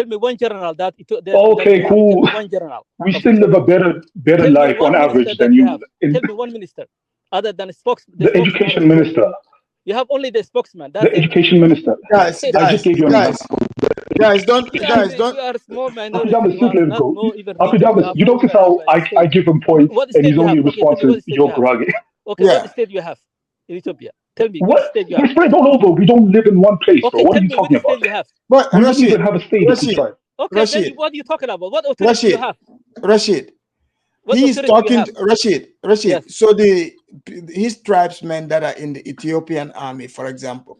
me one general that Okay, cool. Tell me one general. We still live a better life on average than you. Tell me one minister other than The education minister. You have only the spokesman. The education minister. Guys, I just gave you an example. don't. You are a small minority. You notice how I give him points and he's only responsive your Gurage. Okay, what state you have in Ethiopia? Tell me, what state you have? We're spread all over. We don't live in one place. Okay, so what are you talking about? You have? But we don't even have a state. Okay, then what are you talking about? What authority you have? Rashid. He's talking Rashid. Yes. So his tribesmen that are in the Ethiopian army, for example,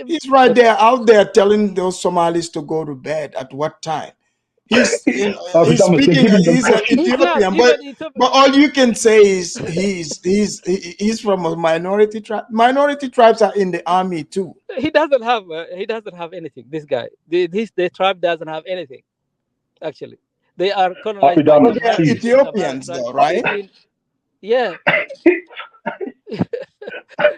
he's right there out there telling those Somalis to go to bed at what time. He's speaking. He's an Ethiopian, but all you can say is he's from a minority tribe. Minority tribes are in the army too. He doesn't have anything. This guy, the tribe doesn't have anything. Actually, they are colonized by Ethiopians, though, right? Yeah.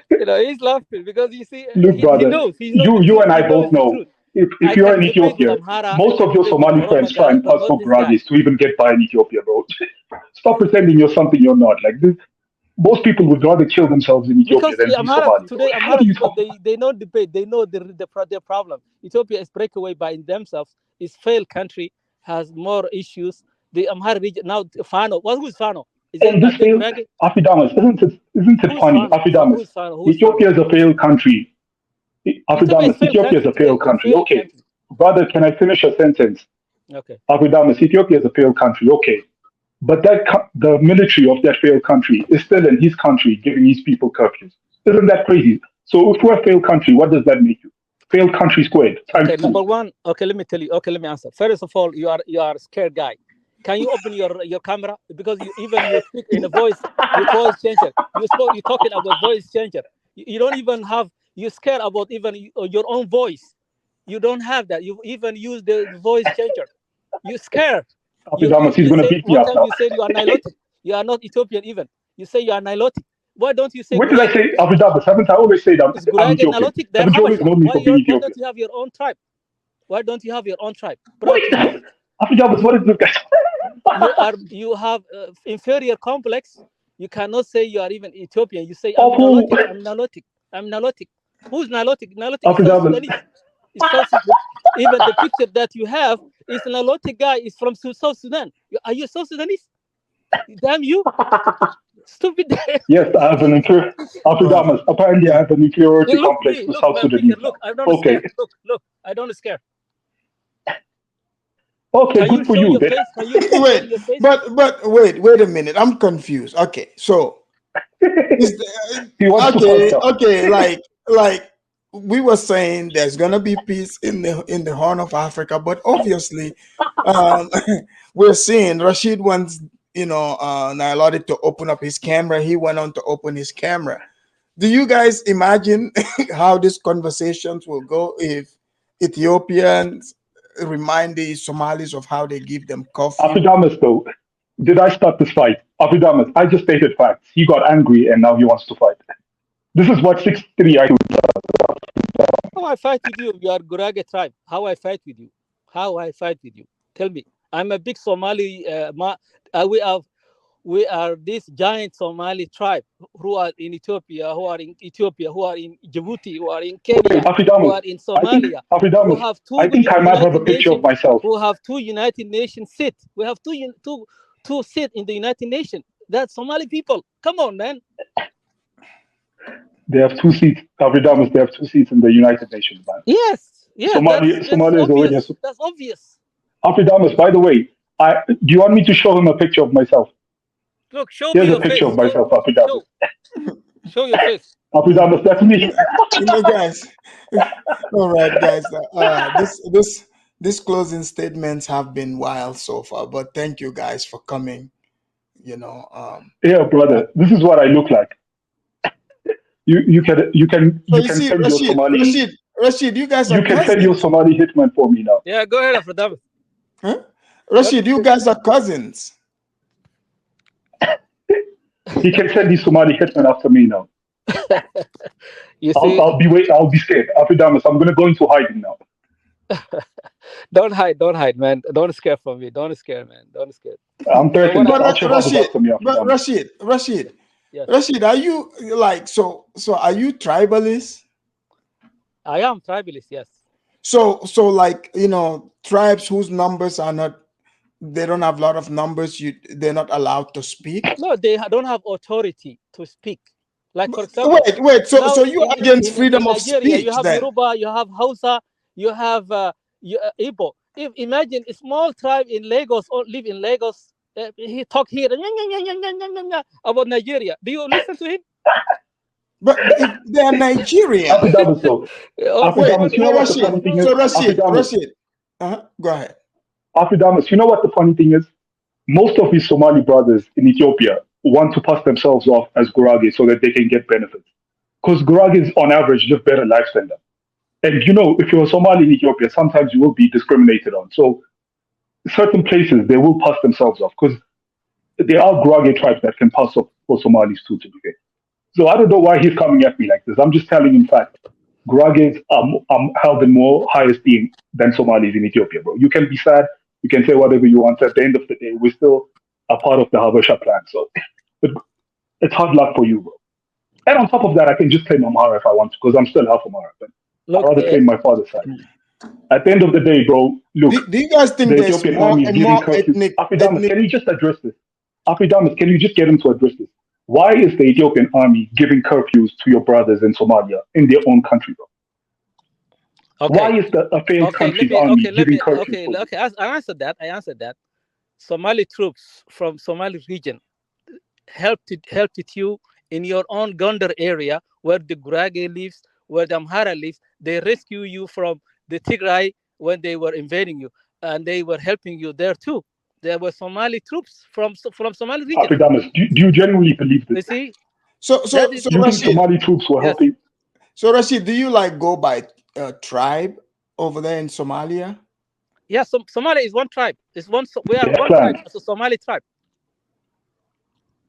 He's laughing because you see, look, brother, he knows you and I both know. If you're in Ethiopia, most of your Somali friends try and pass for Guragis to even get by in Ethiopia, bro. Stop pretending you're something you're not. Like this, most people would rather kill themselves in Ethiopia than be Somali. Today, they know debate. They know their problem. Ethiopia is breakaway by themselves. It's failed country, has more issues. The Amhara region now Fano. Who's Fano? Afidamas, isn't it funny? Afidamas, Ethiopia is a failed country. Afidamas, Ethiopia is a failed country. Okay. Brother, can I finish a sentence? Okay. Afidamas, Ethiopia is a failed country. Okay. But the military of that failed country is still in his country giving his people curfews. Isn't that crazy? So if we're a failed country, what does that make you? Failed country squared. Okay, number one. Okay, let me tell you. Okay, let me answer. First of all, you are a scared guy. Can you open your camera? Because you speak in a voice changer. You're talking about voice changer. You don't even have. You're scared about even your own voice. You don't have that. You even use the voice changer. You're scared. He's going to beat me up now. You said you are Nilotic. You are not Ethiopian even. You say you are Nilotic. Why don't you say? What did I say? Afidamas, haven't I always said I'm Ethiopian? Nilotic, why don't you have your own tribe? Why don't you have your own tribe? Afidamas, what is this guy? You have inferior complex. You cannot say you are even Ethiopian. You say I'm Nilotic. Who's Nilotic? Nilotic is South Sudan. Even the picture that you have is an Nilotic guy is from South Sudan. Are you South Sudanese? Damn you. Stupid. Yes, I have an Afidamas. Apparently I have an inferiority complex to South Sudanese. Look, I don't scare. Look, I don't scare. Okay, good for you. Wait a minute. I'm confused. Okay, so like we were saying, there's gonna be peace in the Horn of Africa, but obviously, we're seeing Rashid wants Nilotic to open up his camera. He went on to open his camera. Do you guys imagine how these conversations will go if Ethiopians remind the Somalis of how they give them coffee? Afidamas, though, did I start this fight? Afidamas, I just stated facts. He got angry and now he wants to fight. This is what 6-3 I do. How I fight with you? You are Gurage tribe. How I fight with you? Tell me. I'm a big Somali. We are this giant Somali tribe who are in Ethiopia, who are in Djibouti, who are in Kenya, who are in Somalia. Who have two. I think I might have a picture of myself. Who have 2 United Nations seats. We have two seats in the United Nations. That's Somali people. Come on, man. They have 2 seats. Afidamas, they have 2 seats in the United Nations, man. Yes. Somalia is already. That's obvious. Afidamas, by the way, do you want me to show him a picture of myself? Look, show Here's me your a picture face. of myself, Afidamas. Show your face. Afidamas, that's me. Guys. All right, guys. These closing statements have been wild so far, but thank you guys for coming. Yeah, brother, this is what I look like. You can send your Somali. Rashid, you guys are You can send your Somali hitman for me now. Yeah, go ahead, Afidamas. Huh? Rashid, you guys are cousins. He can send his Somali hitman after me now. You see, I'll be scared. Afidamas, I'm going to go into hiding now. don't hide, man. Don't scare from me. Don't scare, man. Don't scare. I'm So what threatened. I But I'll check out the Rashid, box from you after but done. yes, Rashid, are you like so are you tribalist? I am tribalist. Yes. So like, tribes whose numbers are not, they don't have a lot of numbers, they're not allowed to speak. No, they don't have authority to speak. Like for example, Wait, so now you're against freedom in of Nigeria, you speech have then? Yoruba, you have Hausa, you have Igbo. If imagine a small tribe in Lagos or live in Lagos, he talk here about Nigeria. Do you listen to him? But if they're Nigerian. Afidamus, so Wait, Afidamus, you know so what the funny Rashid, thing is? so Rashid, Afidamus, Rashid, go ahead. Afidamus, you know what the funny thing is? Most of his Somali brothers in Ethiopia want to pass themselves off as Gurage so that they can get benefits. Because Gurages, on average, live better lives than them. And if you're a Somali in Ethiopia, sometimes you will be discriminated on. So certain places, they will pass themselves off because there are Gurage tribes that can pass off for Somalis too, to be fair. So I don't know why he's coming at me like this. I'm just telling him fact. Gurages are held in more high esteem than Somalis in Ethiopia, bro. You can be sad, you can say whatever you want. At the end of the day, we're still a part of the Habesha clan. So but it's hard luck for you, bro. And on top of that, I can just claim Amhara if I want to, because I'm still half Amhara. But I'd Look, rather claim my father's side. At the end of the day, bro, look, Do you guys think the there's Ethiopian more army is and giving more curfews. Afidamus, can you just address this? Afidamus, can you just get him to address this? Why is the Ethiopian army giving curfews to your brothers in Somalia in their own country, bro? okay, Why is a failed okay, country's army giving curfews for you? okay. I answered that. I answered that. Somali troops from Somali region helped you in your own Gondar area where the Gurage lives, where the Amhara lives. They rescue you from the Tigray when they were invading you, and they were helping you there too. There were Somali troops from Somali region. Afidamus, do you genuinely believe this? You see, so that so is so You think Rashid, Somali troops were yes. helping? so Rashid, do you like go by tribe over there in Somalia? Yeah, Somalia is one tribe. We They are have one tribe. clans. It's a Somali tribe.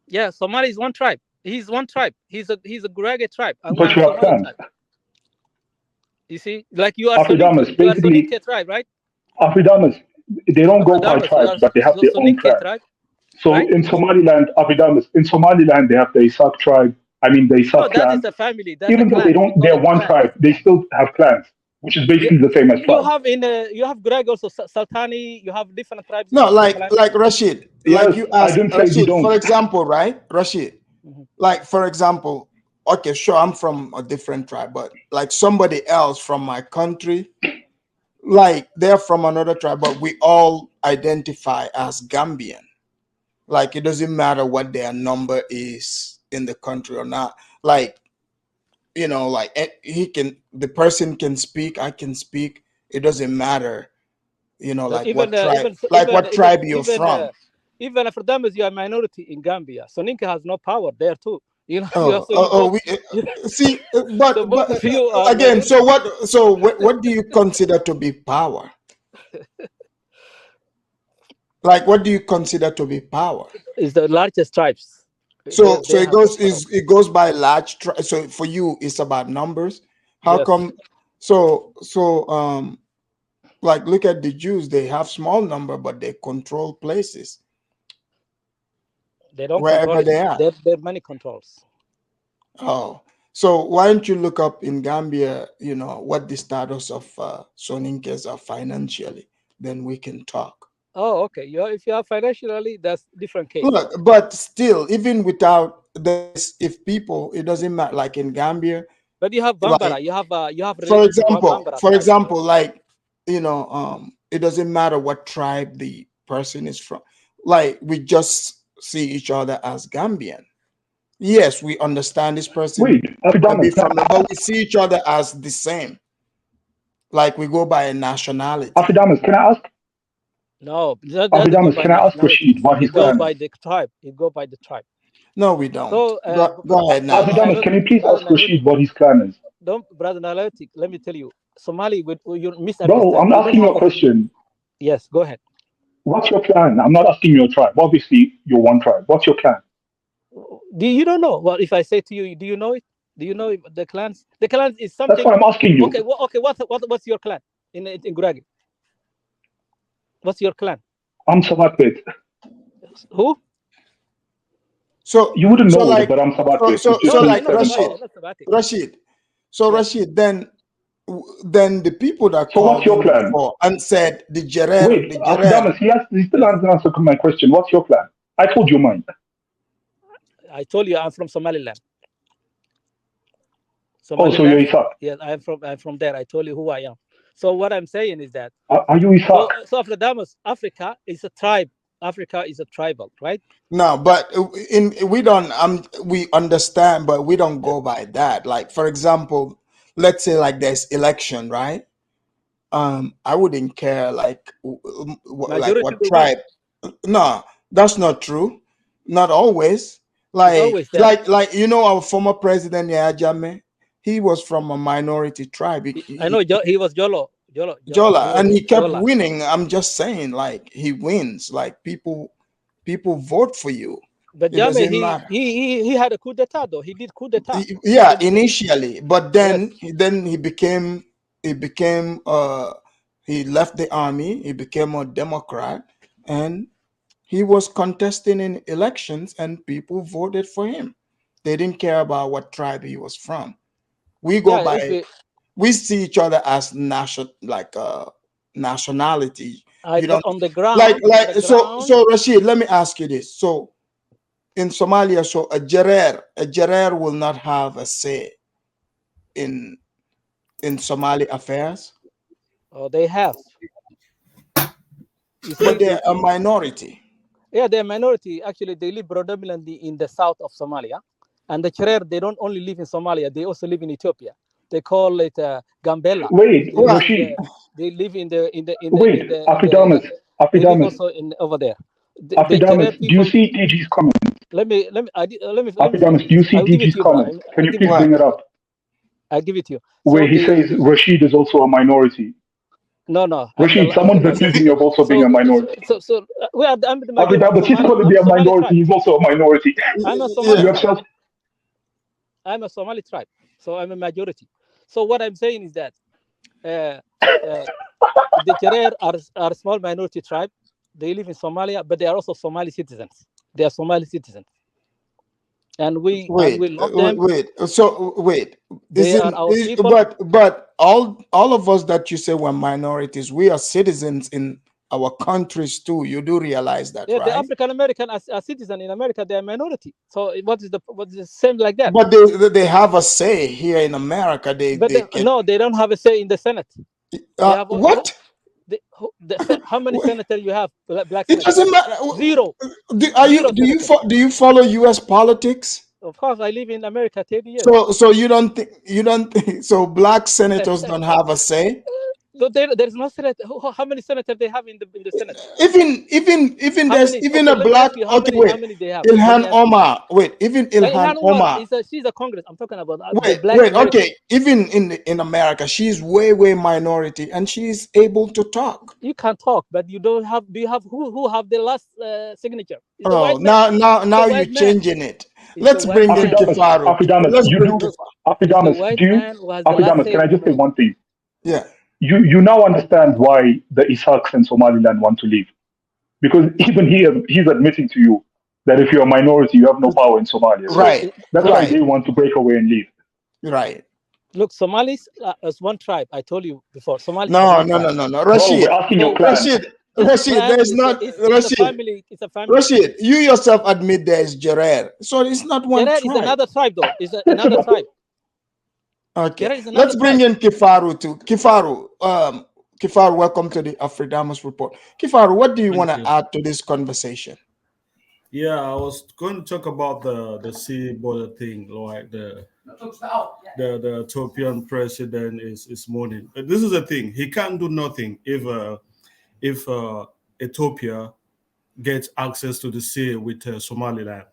Yeah, Somali is one tribe. He's one tribe. He's a Gurage tribe, and But I'm you have Somali clans. tribe. You see, like you are Afidamus, Soninke. You are basically, Soninke tribe, right? Afidamus, they don't go by Adamus, you tribes, are but they have their own Soninke clans. tribe, So right? in Somaliland, Afidamus, in Somaliland, they have the Isak tribe. I mean, the No, Isak that is clan. a family. That's a Even though clan. We call they're it one clan. tribe, they still have clans, which is Yeah, basically the same as you tribes. have you have Gurage also Sultani. You have different tribes No, in the clan. like Rashid, like Yes, you I asked didn't say we Rashid, for don't. example, right? Rashid, Mhm. like for example, okay, sure, I'm from a different tribe, but like somebody else from my country, like they're from another tribe, but we all identify as Gambian. Like it doesn't matter what their number is in the country or not. Like, like the person can speak, I can speak. It doesn't matter, So like what tribe, even like what tribe you're from. even for them as you are a minority in Gambia, Soninke has no power there too. You know, Oh, so oh, you oh both, we you, see, so but both of you are again, minority. what do you consider to be power? Like, what do you consider to be power? Is the largest tribes. So They it have the goes power. is it goes by large. So for you, it's about numbers. How Yes, come? So like look at the Jews. They have small number, but they control places they don't control wherever it. they are. There are many controls. Oh, so why don't you look up in Gambia? What the status of Soninkes are financially? Then we can talk. Oh, okay. If you are financially, that's different case. Look, but still, even without this, if people, it doesn't matter. Like in Gambia, But you have like Bambara. You have for related to example, Bambara tribe. like it doesn't matter what tribe the person is from. Like we just see each other as Gambian. Yes, we understand this person Wait, might be Afidamus, from the, but we see each other as the same. Like we go by a nationality. Afidamus, can I ask? No, that doesn't go Afidamus, by can I ask Rashid nationalities. what his It goes clan by is? the tribe. It goes by the tribe. No, we don't. So, Go ahead now, Afidamus, can you please brother ask Nalotic, Rashid what his clan is? don't brother Nalotic. Let me tell you, Somali, you Bro, misunderstand. I'm We don't asking you have a a. question. Yes, go ahead. What's your clan? I'm not asking your tribe. Obviously, you're one tribe. What's your clan? Do you don't know? Well, if I say to you, do you know it? Do you know the clans? The clans is That's something. why I'm asking you. Okay, okay. What's your clan in Gurage? What's your clan? I'm Sabatbet. Who? So you wouldn't know like, it, but I'm Sabatbet. So like Rashid. So Rashid, then the people that called what's your him plan? before and said the Gerer. Wait, Adamus, he still hasn't answered my question. What's your plan? I told you mine. I told you I'm from Somaliland. Oh, so you're Isaac? Yes, I'm from there. I told you who I am. So what I'm saying is that are you Isaac? So Adamus, Africa is a tribe. Africa is a tribal, right? No, but we understand, but we don't go by that. Like, for example, let's say like there's election, right? I wouldn't care like what tribe. No, that's not true. Not always. Like you know, our former president Yahya Jammeh, he was from a minority tribe. I know he was Jolo, and he kept winning. I'm just saying, like, he wins. Like, people vote for you. But Jammeh, he had a coup d'etat though. He did coup d'etat. Yeah, initially, but then he became he left the army. He became a Democrat, and he was contesting in elections, and people voted for him. They didn't care about what tribe he was from. We go by. We see each other as nationality. You don't on the ground. So Rashid, let me ask you this. So in Somalia, so a Gerer will not have a say in Somali affairs. Oh, they have. But they're a minority. Yeah, they're a minority. Actually, they live predominantly in the south of Somalia. And the Cherer, they don't only live in Somalia, they also live in Ethiopia. They call it Gambela. Wait, Rashid. They live in the Afidamus. They live also in over there. Afidamus, do you see DG's comment? Afidamus, do you see DG's comment? Can you please bring it up? I'll give it to you. Where he says Rashid is also a minority. No. Rashid, someone's accusing you of also being a minority. I'm the majority. But he's going to be a minority. He's also a minority. I'm a Somali tribe. I'm a Somali tribe, so I'm a majority. So what I'm saying is that the Jarer are a small minority tribe. They live in Somalia, but they are also Somali citizens. They are Somali citizens. And we love them. But all of us that you say we're minorities, we are citizens in our countries too. You do realize that, right? The African American as a citizen in America, they are minority. So what is the same like that? But they have a say here in America. No, they don't have a say in the Senate. What? How many senators you have? Black senators? It doesn't matter. Zero. Do you follow U.S. politics? Of course, I live in America 30 years. So you don't think so? Black senators don't have a say. No, there's no senate. How many senators they have in the Senate? Even there's a black. How many they have? Ilhan Omar. Wait, even Ilhan Omar. She's a Congress. I'm talking about wait, black. Wait, okay. Even in America, she's way minority, and she's able to talk. You can talk, but you don't have. Do you have who have the last signature? Now you're changing it. Let's bring in Kifaru. Afidamus, can I just say one thing? Yeah. You now understand why the Ishaqs in Somaliland want to leave. Because even he's admitting to you that if you're a minority, you have no power in Somalia. So right. That's why they want to break away and leave. Right. Look, Somalis as one tribe. I told you before. Somalis. No. Rashid. We're asking your clan. Rashid, there's not Rashid. It's a family. Rashid, you yourself admit there is Gerer. So it's not one tribe. Is another tribe though. It's another tribe. Okay. Let's bring in Kifaru too. Kifaru, welcome to the Afridamus report. Kifaru, what do you want to add to this conversation? Yeah, I was going to talk about the sea border thing, like the Ethiopian president is mourning. But this is the thing: he can't do nothing if Ethiopia gets access to the sea with Somaliland.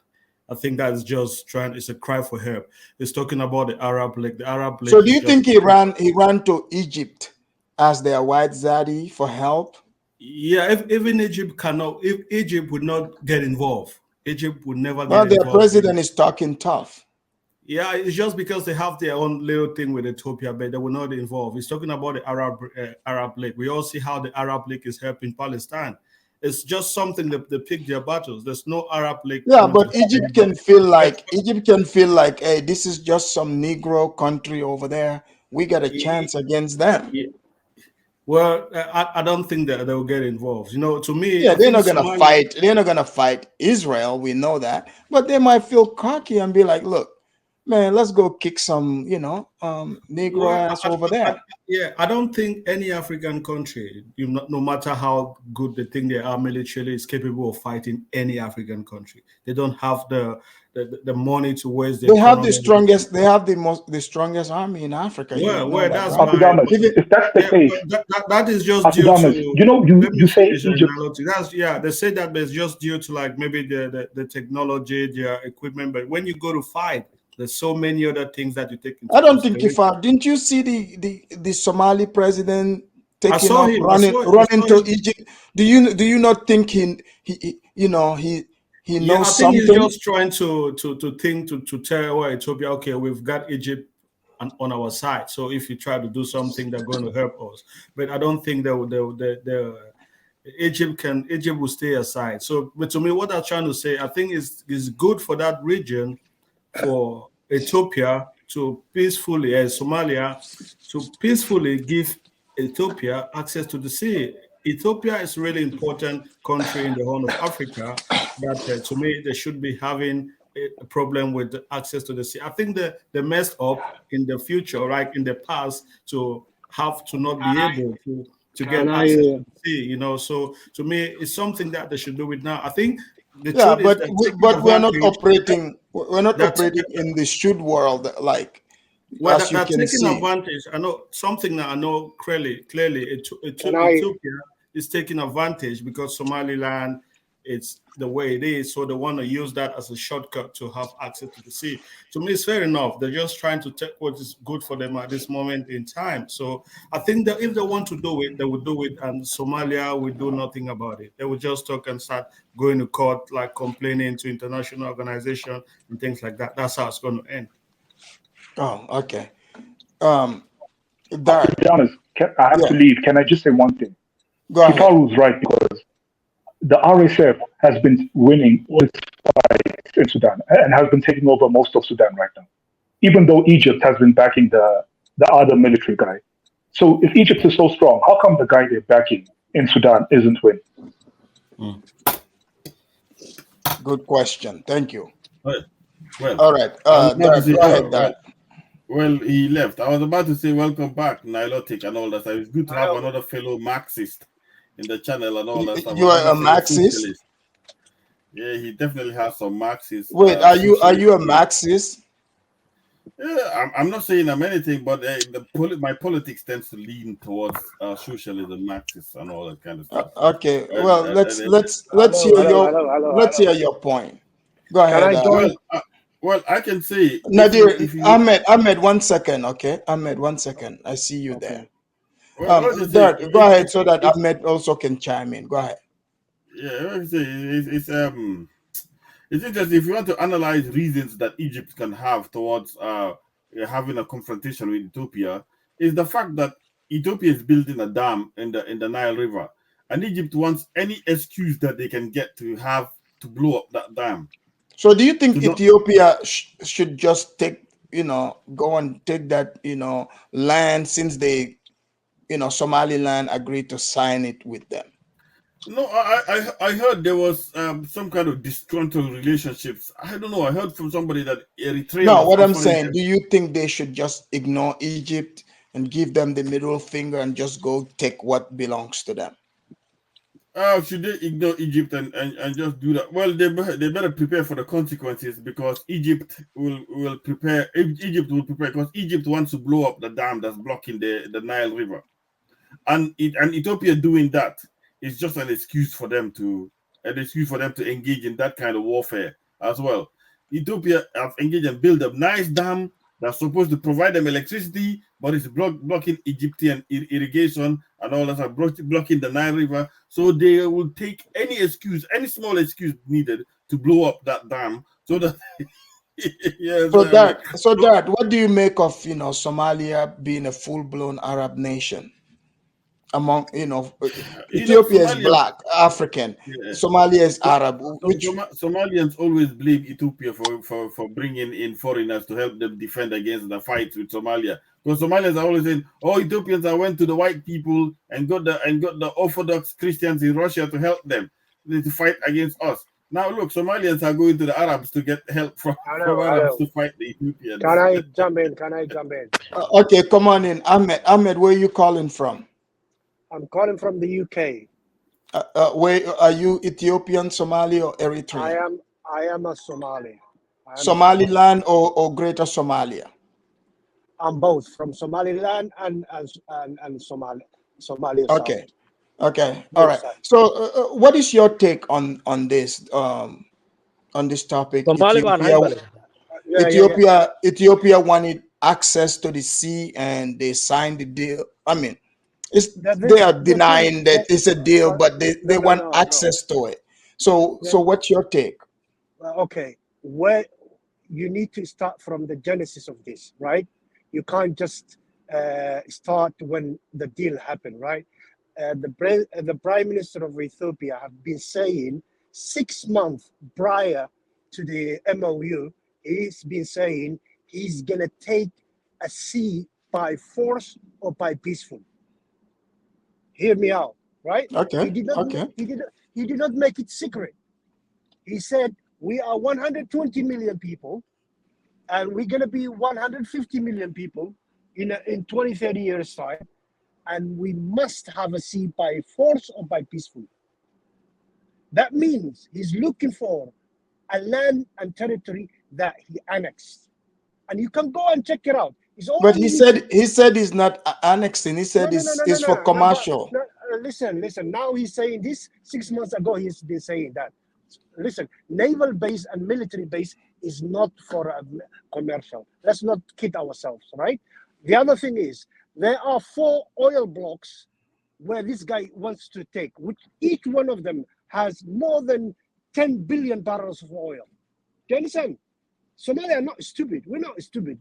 I think that's just it's a cry for help. He's talking about the Arab League. The Arab League. So do you think he ran to Egypt as their white zaddy for help? Yeah, if Egypt would not get involved, Egypt would never get involved. Their president is talking tough. Yeah, it's just because they have their own little thing with Ethiopia, but they will not involve. He's talking about the Arab League. We all see how the Arab League is helping Palestine. It's just something that they pick their battles. There's no Arab League. Yeah, but Egypt can feel like hey, this is just some Negro country over there. We got a chance against them. Yeah. Well, I don't think that they'll get involved. You know, to me, yeah, they're not gonna fight. They're not gonna fight Israel. We know that, but they might feel cocky and be like, "Look, man, let's go kick some, Negro ass over there." I don't think any African country, no matter how good they think they are militarily, is capable of fighting any African country. They don't have the money to waste. They have the strongest. They have the strongest army in Africa. Well, that's if that's the case, that is just due to you say Egypt. They say that it's just due to like maybe the technology, their equipment. But when you go to fight, there's so many other things that you take into I don't think didn't you see the Somali president taking off running to Egypt? Do you not think he knows something? I think he's just trying to tell Ethiopia, okay, we've got Egypt on our side. So if you try to do something, they're going to help us. But I don't think Egypt will stay aside. So, but to me, what I'm trying to say, I think is good for that region, for Ethiopia to peacefully, Somalia to peacefully give Ethiopia access to the sea. Ethiopia is a really important country in the Horn of Africa that to me they should be having a problem with access to the sea. I think they messed up in the future, like in the past, to have to not be able to get access to the sea. So to me, it's something that they should do it now. I think the truth is but we're not operating. We're not operating in the should world like. Well, that's taking advantage. I know something that I know clearly. Ethiopia is taking advantage because Somaliland, it's the way it is. So they want to use that as a shortcut to have access to the sea. To me, it's fair enough. They're just trying to take what is good for them at this moment in time. So I think that if they want to do it, they will do it. And Somalia will do nothing about it. They will just talk and start going to court, like complaining to international organizations and things like that. That's how it's going to end. Oh, okay. To be honest, I have to leave. Can I just say one thing? Go ahead. Kitaru's right, because the RSF has been winning all its fights in Sudan and has been taking over most of Sudan right now, even though Egypt has been backing the other military guy. So if Egypt is so strong, how come the guy they're backing in Sudan isn't winning? Good question. Thank you. Well, all right. Go ahead, Dad. Well, he left. I was about to say welcome back, Nilotic and all that. So it's good to have another fellow Marxist in the channel and all that stuff. You are a Marxist? Yeah, he definitely has some Marxist. Wait, are you a Marxist? Yeah, I'm not saying I'm anything, but my politics tends to lean towards socialism, Marxist, and all that kind of stuff. Okay, well, let's hear your point. Go ahead. Well, I can say Nadir, Ahmed, 1 second, okay? Ahmed, 1 second. I see you there. Well, go ahead so that Ahmed also can chime in. Go ahead. Yeah, it's interesting. If you want to analyze reasons that Egypt can have towards having a confrontation with Ethiopia, is the fact that Ethiopia is building a dam in the Nile River, and Egypt wants any excuse that they can get to blow up that dam. So do you think Ethiopia should just go and take that, land, since they, Somaliland agreed to sign it with them? No, I heard there was some kind of disgruntled relationships. I don't know. I heard from somebody that Eritrea. No, what I'm saying, do you think they should just ignore Egypt and give them the middle finger and just go take what belongs to them? Should they ignore Egypt and just do that? Well, they better prepare for the consequences, because Egypt will prepare. Egypt will prepare because Egypt wants to blow up the dam that's blocking the Nile River, and Ethiopia doing that is just an excuse for them to engage in that kind of warfare as well. Ethiopia have engaged and built a nice dam that's supposed to provide them electricity, but it's blocking Egyptian irrigation and all that, blocking the Nile River. So they will take any small excuse needed to blow up that dam, so that Yes, So that, what do you make of, Somalia being a full-blown Arab nation? Among, Ethiopia is Somalians. black, African, Yeah. Somalia is Arab, which Somalians always blame Ethiopia for bringing in foreigners to help them defend against the fight with Somalia. Because Somalians are always saying, "Oh, Ethiopians are went to the white people and got the Orthodox Christians in Russia to help them to fight against us." Now look, Somalians are going to the Arabs to get help from Arabs to fight the Ethiopians. Can I jump in? Can I jump in? okay, come on in, Ahmed. Ahmed, where are you calling from? I'm calling from the UK. Where are you? Ethiopian, Somali, or Eritrean? I am a Somali. Somaliland or Greater Somalia? I'm both from Somaliland and Somalia Okay. South. Okay. All Both right. sides. So, what is your take on this topic? Ethiopia wanted access to the sea, and they signed the deal. I mean, they are denying that it's a deal, but they want access to it. So what's your take? Okay, where you need to start from the genesis of this, right? You can't just start when the deal happened, right? The Prime Minister of Ethiopia have been saying 6 months prior to the MOU, he's been saying he's gonna take a sea by force or by peaceful. Hear me out, right? Okay. He did not make it secret. He said we are 120 million people, and we're gonna be 150 million people in 20, 30 years time, and we must have a sea by force or by peaceful. That means he's looking for a land and territory that he annexed, and you can go and check it out. But he said he's not annexing. He said it's for commercial. Listen. Now he's saying this. 6 months ago, he's been saying that. Listen, naval base and military base is not for commercial. Let's not kid ourselves, right? The other thing is there are 4 oil blocks where this guy wants to take, which each one of them has more than 10 billion barrels of oil. Do you understand? Somalia are not stupid. We're not stupid.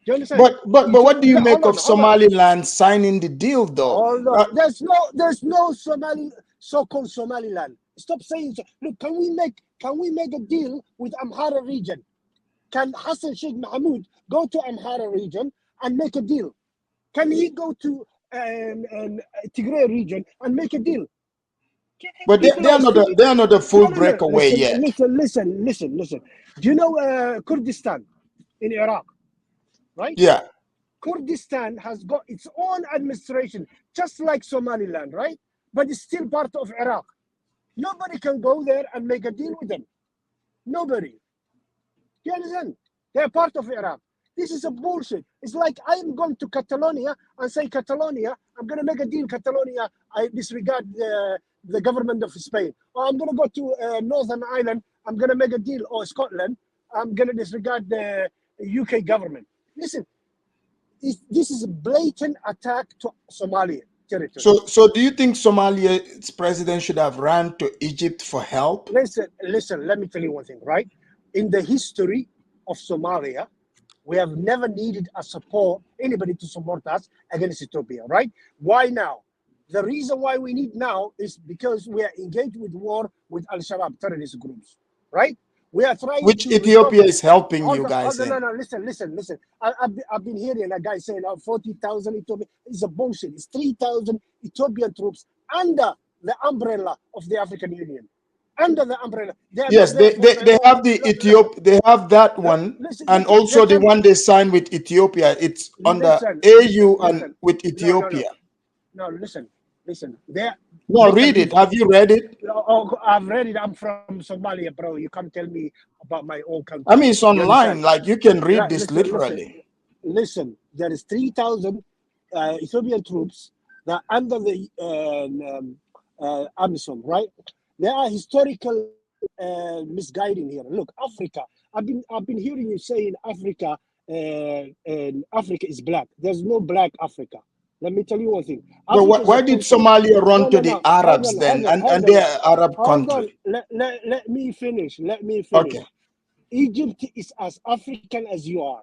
Do you understand? But what do you make of Somaliland signing the deal, though? Hold on. There's no so-called Somaliland. Stop saying so. Look, can we make a deal with Amhara region? Can Hassan Sheikh Mahmoud go to Amhara region and make a deal? Can he go to Tigray region and make a deal? But they are not a full breakaway yet. Listen. Do you know Kurdistan in Iraq? Right? Yeah. Kurdistan has got its own administration, just like Somaliland, right? But it's still part of Iraq. Nobody can go there and make a deal with them. Nobody. Do you understand? They're part of Iraq. This is a bullshit. It's like I'm going to Catalonia and say, Catalonia, I'm going to make a deal. Catalonia, I disregard the government of Spain. Or I'm going to go to Northern Ireland, I'm going to make a deal. Or Scotland, I'm going to disregard the UK government. Listen, this is a blatant attack to Somalia territory. So do you think Somalia's president should have ran to Egypt for help? Listen, let me tell you one thing, right? In the history of Somalia, we have never needed anybody to support us against Ethiopia, right? Why now? The reason why we need now is because we are engaged with war with Al-Shabaab terrorist groups, right? We are trying which Ethiopia is helping you guys in. No, listen. I've been hearing a guy saying 40,000 Ethiopian. It's a bullshit. It's 3,000 Ethiopian troops under the umbrella of the African Union. Under the umbrella. Yes, they have the Ethiopia. They have that one, and also the one they signed with Ethiopia. It's under AU and with Ethiopia. No, listen. Read it. Have you read it? Oh, I've read it. I'm from Somalia, bro. You can't tell me about my own country. I mean, it's online. Like, you can read this literally. Listen, there is 3,000 Ethiopian troops that are under the AMISOM, right? There are historical misguiding here. Look, Africa. I've been hearing you saying Africa is black. There's no black Africa. Let me tell you one thing. But why did Somalia run to the Arabs then, and their Arab country? Let me finish. Okay. Egypt is as African as you are.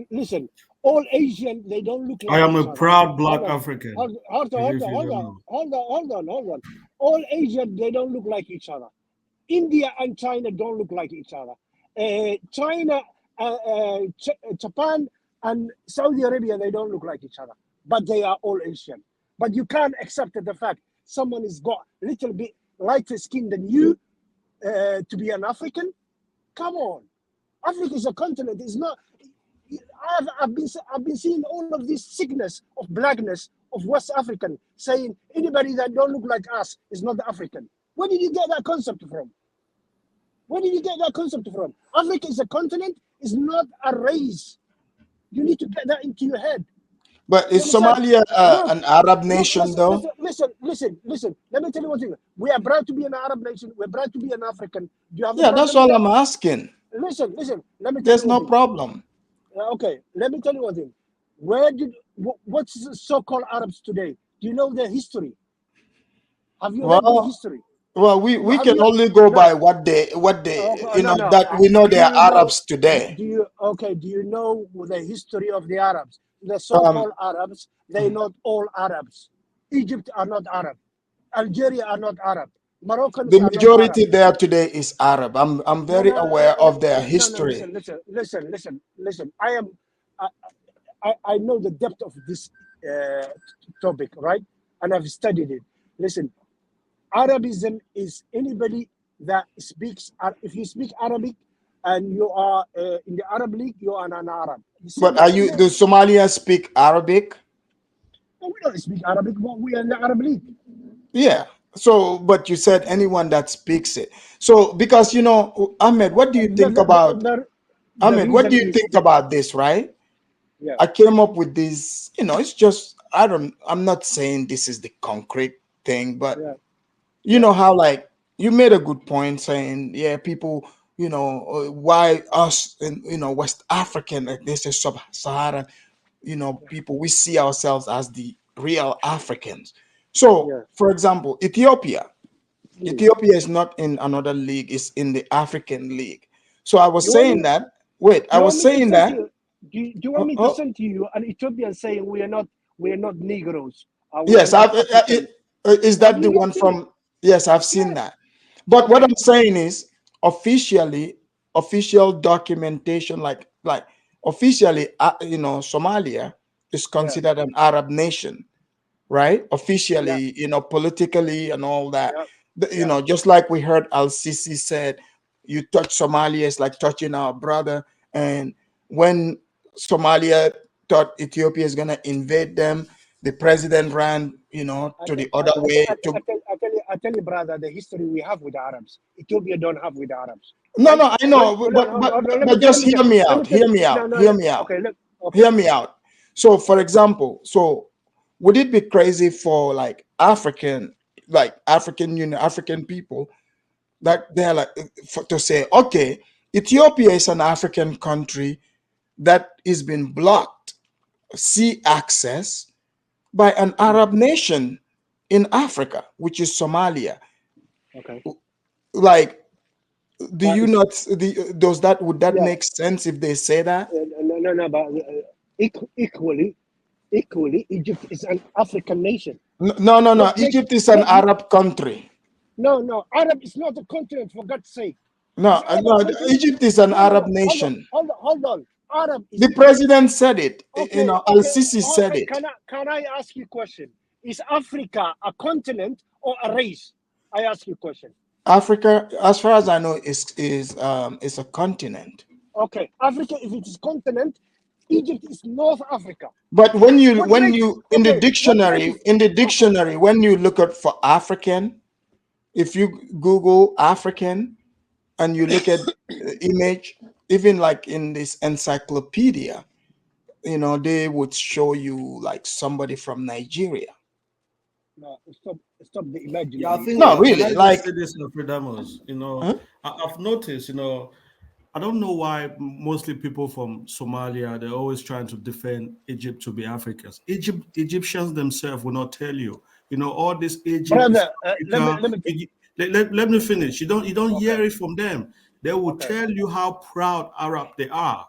Listen, all Asian, they don't look like I am each a other. proud black African. Hold on. All Asian, they don't look like each other. India and China don't look like each other. China, Japan, and Saudi Arabia, they don't look like each other. But they are all Asian. But you can't accept the fact someone has got a little bit lighter skin than you to be an African. Come on. Africa is a continent. It's not. I've been seeing all of this sickness of blackness of West African saying anybody that don't look like us is not African. Where did you get that concept from? Where did you get that concept from? Africa is a continent, it's not a race. You need to get that into your head. But is Somalia an Arab nation, though? Listen. Let me tell you one thing. We are proud to be an Arab nation. We're proud to be an African. Do you have yeah, that's all I'm asking. Listen. Let me tell There's you no problem. Okay, let me tell you one thing. What's the so-called Arabs today? Do you know their history? Have you read their history? Well, we can only go by what they that we know they are Arabs today. Do you know the history of the Arabs? The so-called Arabs, they're not all Arabs. Egypt are not Arab. Algeria are not Arab. Moroccans the are majority not Arab. there today is Arab. I'm very aware of their history. Listen. I know the depth of this topic, right? And I've studied it. Listen, Arabism is anybody that speaks. If you speak Arabic and you are in the Arab League, you are an Arab. But do Somalians speak Arabic? No, we don't speak Arabic, but we are in the Arab League. Yeah. So, but you said anyone that speaks it. So, because Ahmed, what do you think about Ahmed? What do you think about this? Right? Yeah. I came up with this. It's just I'm not saying this is the concrete thing, but you know how like you made a good point saying people. Why us in West African, like this is sub-Saharan, people, we see ourselves as the real Africans. So, for example, Ethiopia is not in another league; it's in the African League. So I was saying that. Wait, I was saying that. Do you want me to send to you an Ethiopian saying we are not Negroes? Yes, is that the one from? Yes, I've seen that. But what I'm saying is, official documentation, like officially, Somalia is considered an Arab nation, right? Officially, politically and all that. Just like we heard Al-Sisi said, you touch Somalia, it's like touching our brother. And when Somalia thought Ethiopia is going to invade them, the president ran, to the other way. I tell you, brother, the history we have with the Arabs, Ethiopia don't have with the Arabs. No, I know, but just hear me out. Hear me out. So, for example, would it be crazy for African people that they're to say, okay, Ethiopia is an African country that is been blocked sea access by an Arab nation in Africa, which is Somalia. Okay. Do you not? Would that make sense if they say that? No. But equally, Egypt is an African nation. No. Egypt is an Arab country. No. Arab is not a continent, for God's sake. No. Egypt is an Arab nation. Hold on. Arab. The president said it. Okay, Al-Sisi said it. Can I ask you a question? Is Africa a continent or a race? I ask you a question. Africa, as far as I know, is a continent. Okay, Africa, if it is continent, Egypt is North Africa. But when you in the dictionary, when you look at for African, if you Google African and you look at image, even like in this encyclopedia, they would show you like somebody from Nigeria. No, stop the imaginary. Yeah, I think no, really. Like this, I've noticed, I don't know why mostly people from Somalia, they're always trying to defend Egypt to be Africans. Egyptians themselves will not tell you. All this Egypt. Brother, let me finish. You don't hear it from them. They will tell you how proud Arab they are.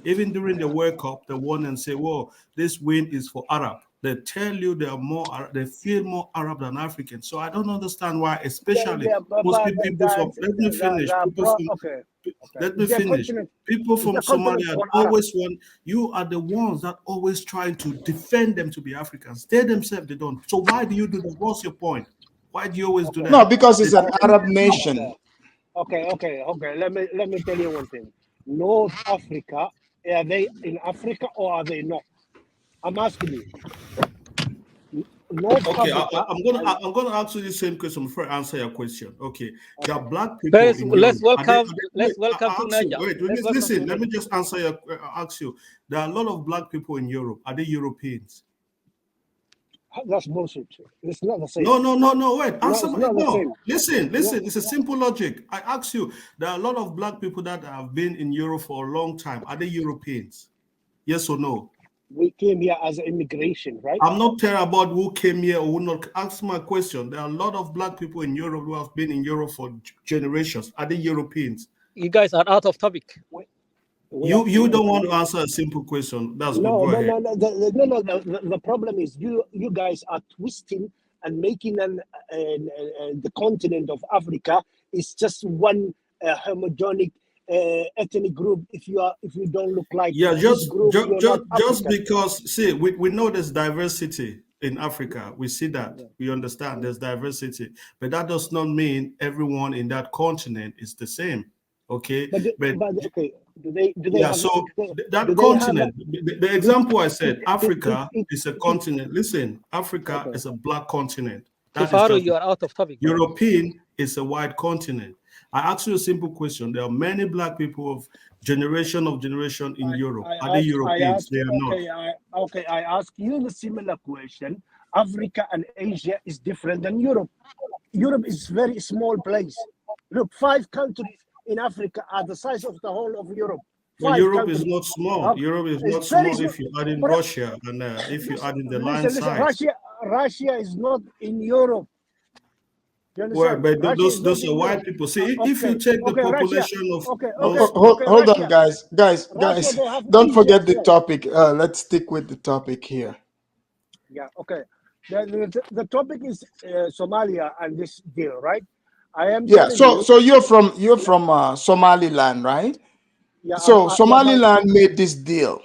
Even during the World Cup, they won and say, "Well, this win is for Arab." They tell you they are more, they feel more Arab than African. So I don't understand why, especially most people from. Let me finish. Let me finish. People from Somalia always want. You are the ones that always trying to defend them to be Africans. They themselves they don't. So why do you do that? What's your point? Why do you always do that? No, because it's an Arab nation. Okay. Let me tell you one thing. North Africa, are they in Africa or are they not? I'm asking you. North Africa. I'm gonna ask you the same question before I answer your question. Okay. There are black people in Europe. Let's welcome to Niger. Wait, listen. Let me just answer your. Ask you. There are a lot of black people in Europe. Are they Europeans? That's bullshit. It's not the same. No. Wait. Answer no. Listen. It's a simple logic. I ask you. There are a lot of black people that have been in Europe for a long time. Are they Europeans? Yes or no? We came here as immigration, right? I'm not caring about who came here or who not. Ask my question. There are a lot of black people in Europe who have been in Europe for generations. Are they Europeans? You guys are out of topic. You don't want to answer a simple question. That's no, good. Go no, ahead. no. The problem is you guys are twisting and making the continent of Africa is just one homogenic ethnic group. If you don't look like just group, because see we know there's diversity in Africa. We see that. We understand there's diversity, but that does not mean everyone in that continent is the same. Okay, but okay. Do they that continent, the example I said, Africa is a continent. Listen, Africa is a black continent. You are out of topic. European is a white continent. I ask you a simple question. There are many black people of generation in Europe. Are they Europeans? They are not. I ask you the similar question. Africa and Asia is different than Europe. Europe is very small place. Look, 5 countries in Africa are the size of the whole of Europe. Well, Europe is not small. Europe is not small if you add in Russia and if you add in the line size. Russia is not in Europe. Well, but those are white people. See, if you take the population hold on, guys, don't forget the topic. Let's stick with the topic here. Yeah, okay. The topic is Somalia and this deal, right? I am. Yeah. So you're from Somaliland, right? Yeah. So Somaliland made this deal.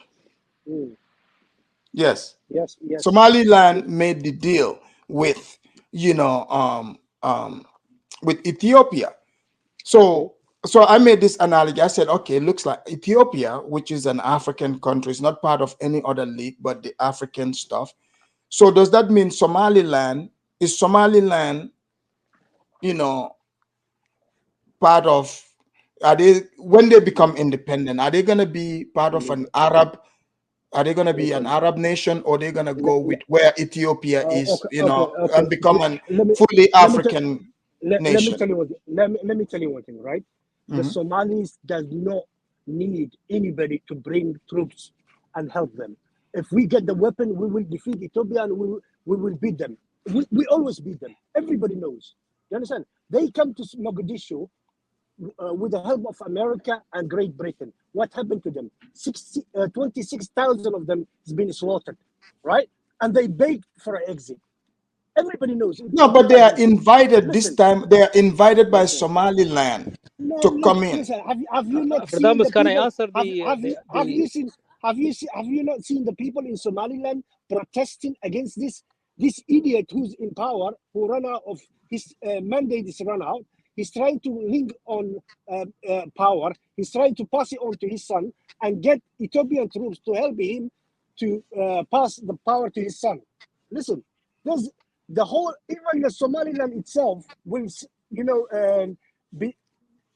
Yes. Yes. Somaliland made the deal with with Ethiopia. So I made this analogy. I said, okay, it looks like Ethiopia, which is an African country, is not part of any other league but the African stuff. So does that mean Somaliland part of, are they, when they become independent, are they going to be part of an Arab? Are they going to be an Arab nation, or are they going to go with where Ethiopia is, and become a fully African nation? Let me tell you one thing, right? The Somalis does not need anybody to bring troops and help them. If we get the weapon, we will defeat Ethiopia and we will beat them. We always beat them. Everybody knows. You understand? They come to Mogadishu with the help of America and Great Britain. What happened to them? 26,000 of them has been slaughtered, right? And they begged for an exit. Everybody knows. No, but they are invited this time. They are invited by Somaliland to come in. Listen, have you not seen Damas, the can people? I answer Have you not seen the people in Somaliland protesting against this idiot who's in power, who run out of his mandate is run out? He's trying to link on power. He's trying to pass it on to his son and get Ethiopian troops to help him to pass the power to his son. Listen, there's the whole, even the Somaliland itself will, be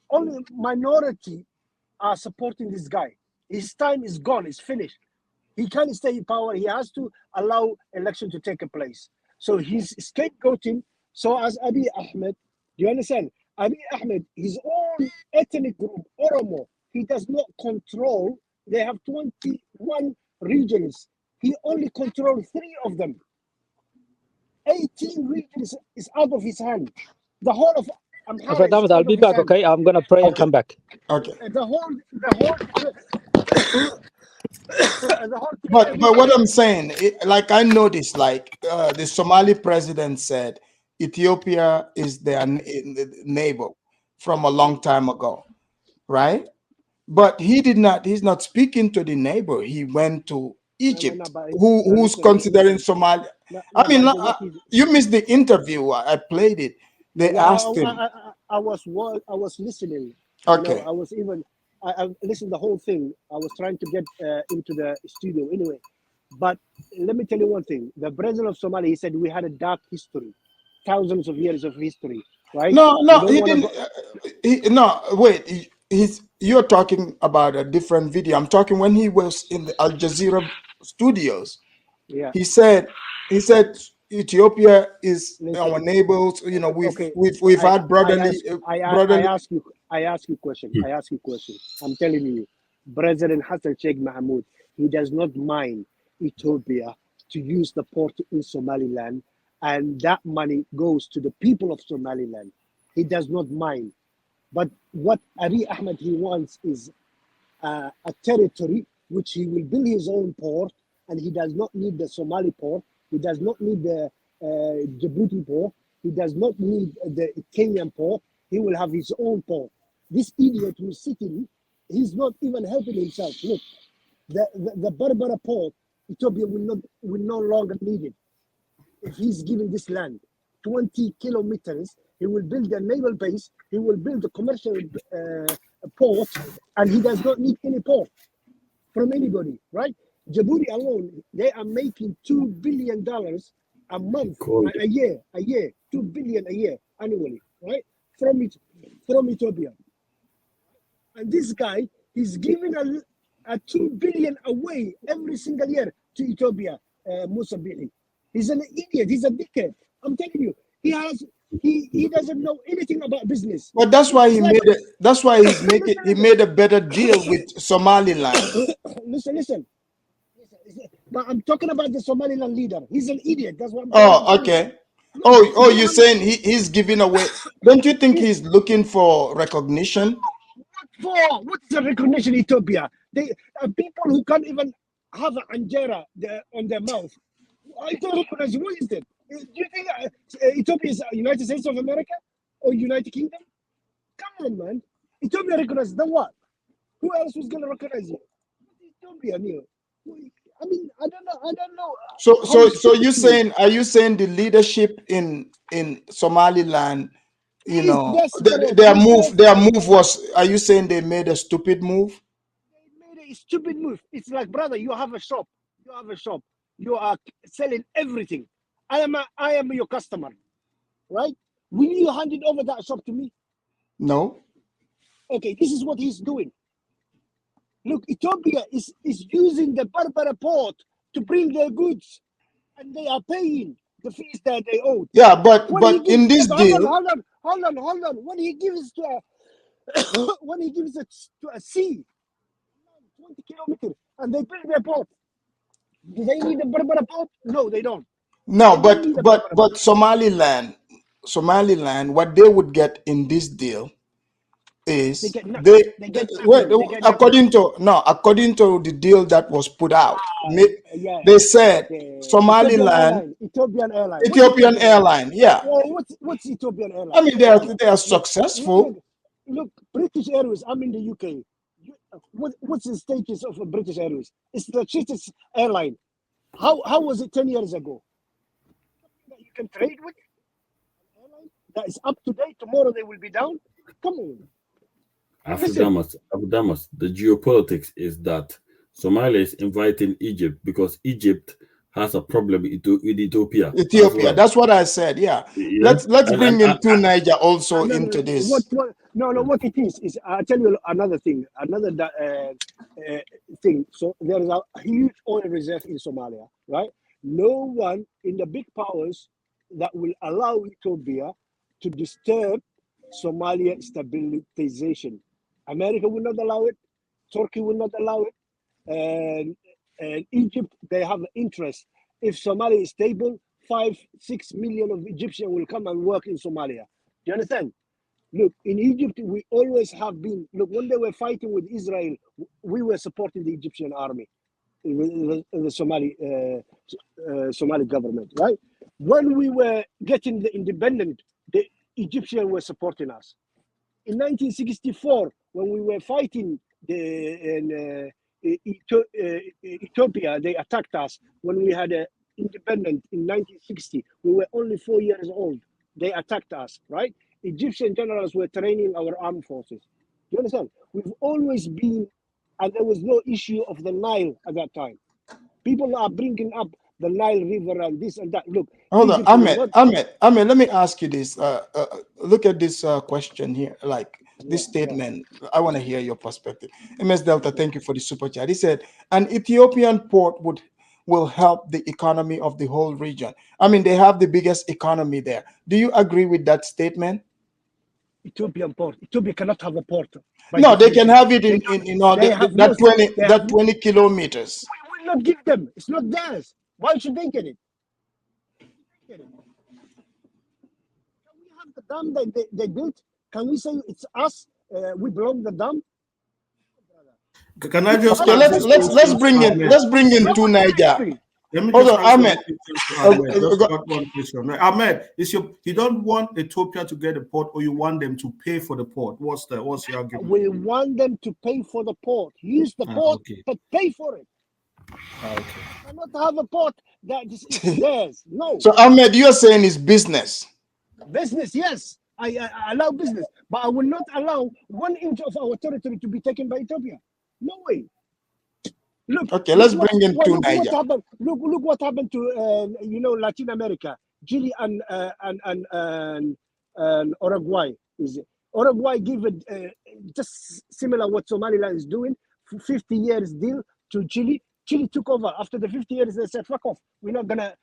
only minority are supporting this guy. His time is gone. It's finished. He can't stay in power. He has to allow election to take place. So he's scapegoating. So as Abiy Ahmed, do you understand? Abiy Ahmed, his own ethnic group, Oromo, he does not control. They have 21 regions. He only controls 3 of them. 18 regions is out of his hand. The whole of Damas, I'll be back, okay? I'm gonna pray and come back. Okay. The whole But what I'm saying, like I noticed, like the Somali president said, Ethiopia is their neighbor from a long time ago, right? But he's not speaking to the neighbor. He went to Egypt, who's considering Somalia. I mean, you missed the interview. I played it. They asked him. I was listening. Okay. You know, I listened the whole thing. I was trying to get into the studio anyway. But let me tell you one thing. The president of Somalia, he said we had a dark history, thousands of years of history, right? No, he didn't. No, wait. You're talking about a different video. I'm talking when he was in the Al Jazeera studios. Yeah. He said Ethiopia is our neighbors. You know, we've had brotherly. I ask you a question. I'm telling you, President Hassan Sheikh Mahmoud, he does not mind Ethiopia to use the port in Somaliland, and that money goes to the people of Somaliland. He does not mind. But what Abiy Ahmed he wants is a territory which he will build his own port, and he does not need the Somali port. He does not need the Djibouti port. He does not need the Kenyan port. He will have his own port. This idiot who's sitting, he's not even helping himself. Look, the Berbera port, Ethiopia will no longer need it. If he's given this land 20 kilometers, he will build a naval base, he will build a commercial port, and he does not need any port from anybody, right? Djibouti alone, they are making $2 billion a month, a year, $2 billion a year annually, right? From Ethiopia. And this guy, he's giving a $2 billion away every single year to Ethiopia, Musa Bihi. He's an idiot, he's a dickhead. I'm telling you, he doesn't know anything about business. But that's why he made a better deal with Somaliland. Listen. But I'm talking about the Somaliland leader. He's an idiot. That's what I'm saying. Oh, okay. Oh, you're saying he's giving away. Don't you think he's looking for recognition? What for? What's the recognition in Ethiopia? They people who can't even have an anjera on their mouth. I don't recognize. What is it? Do you think Ethiopia is United States of America or United Kingdom? Come on, man. Ethiopia recognizes the what? Who else was going to recognize you? Ethiopia, Neil. I mean, I don't know. So you saying? Are you saying the leadership in Somaliland? You know, their move was. Are you saying they made a stupid move? They made a stupid move. It's like, brother, you have a shop. You are selling everything. I am your customer, right? Will you hand it over that shop to me? No. Okay, this is what he's doing. Look, Ethiopia is using the Berbera port to bring their goods, and they are paying the fees that they owe. Yeah, but in this deal, hold on. When he gives it to a sea, 20 kilometers, and they build their port. Do they need a Berbera port? No, they don't. No, but Somaliland, what they would get in this deal is according to the deal that was put out. They said Somaliland, Ethiopian airline. Yeah. Well, what's Ethiopian airline? I mean, they are successful. Look, British Airways. I'm in the UK. What's the status of British Airways? It's the cheapest airline. How was it 10 years ago? You can trade with an airline that is up to date. Tomorrow they will be down. Come on. Damas, the geopolitics is that Somalia is inviting Egypt because Egypt has a problem with Ethiopia. That's what I said. Yeah. Let's bring in Niger also into this. What it is I'll tell you another thing. Thing. So there is a huge oil reserve in Somalia, right? No one in the big powers that will allow Ethiopia to disturb Somalia stabilization. America will not allow it. Turkey will not allow it. And Egypt, they have interest. If Somalia is stable, 5-6 million of Egyptians will come and work in Somalia. Do you understand? Look, in Egypt, we always have been. Look, when they were fighting with Israel, we were supporting the Egyptian army, the Somali government, right? When we were getting the independent, the Egyptians were supporting us. In 1964, when we were fighting Ethiopia, they attacked us. When we had an independent in 1960, we were only 4 years old. They attacked us, right? Egyptian generals were training our armed forces. You understand? We've always been, and there was no issue of the Nile at that time. People are bringing up the Nile River and this and that. Look, hold on, Ahmed, let me ask you this. Look at this question here, like this statement. I want to hear your perspective. MS Delta, thank you for the super chat. He said, an Ethiopian port will help the economy of the whole region. I mean, they have the biggest economy there. Do you agree with that statement? Ethiopian port. Ethiopia cannot have a port. No, they can have it in that 20 kilometers. We will not give them. It's not theirs. Why should they get it? Can we have the dam that they built? Can we say it's us? We belong the dam? Can I just let's bring in to Niger. Hold on, Ahmed. Just got one question. Ahmed, you don't want Ethiopia to get a port, or you want them to pay for the port? What's your argument? We want them to pay for the port. Use the port, but pay for it. Okay. Cannot have a port that is theirs. No. So Ahmed, you are saying it's business. Business, yes. I allow business, but I will not allow 1 inch of our territory to be taken by Ethiopia. No way. Look. Okay, let's bring in to Niger. Look what happened to Latin America, Chile and Uruguay. Uruguay give it just similar what Somaliland is doing, 50 years deal to Chile. Chile took over after the 50 years. They said, "Fuck off. We're not gonna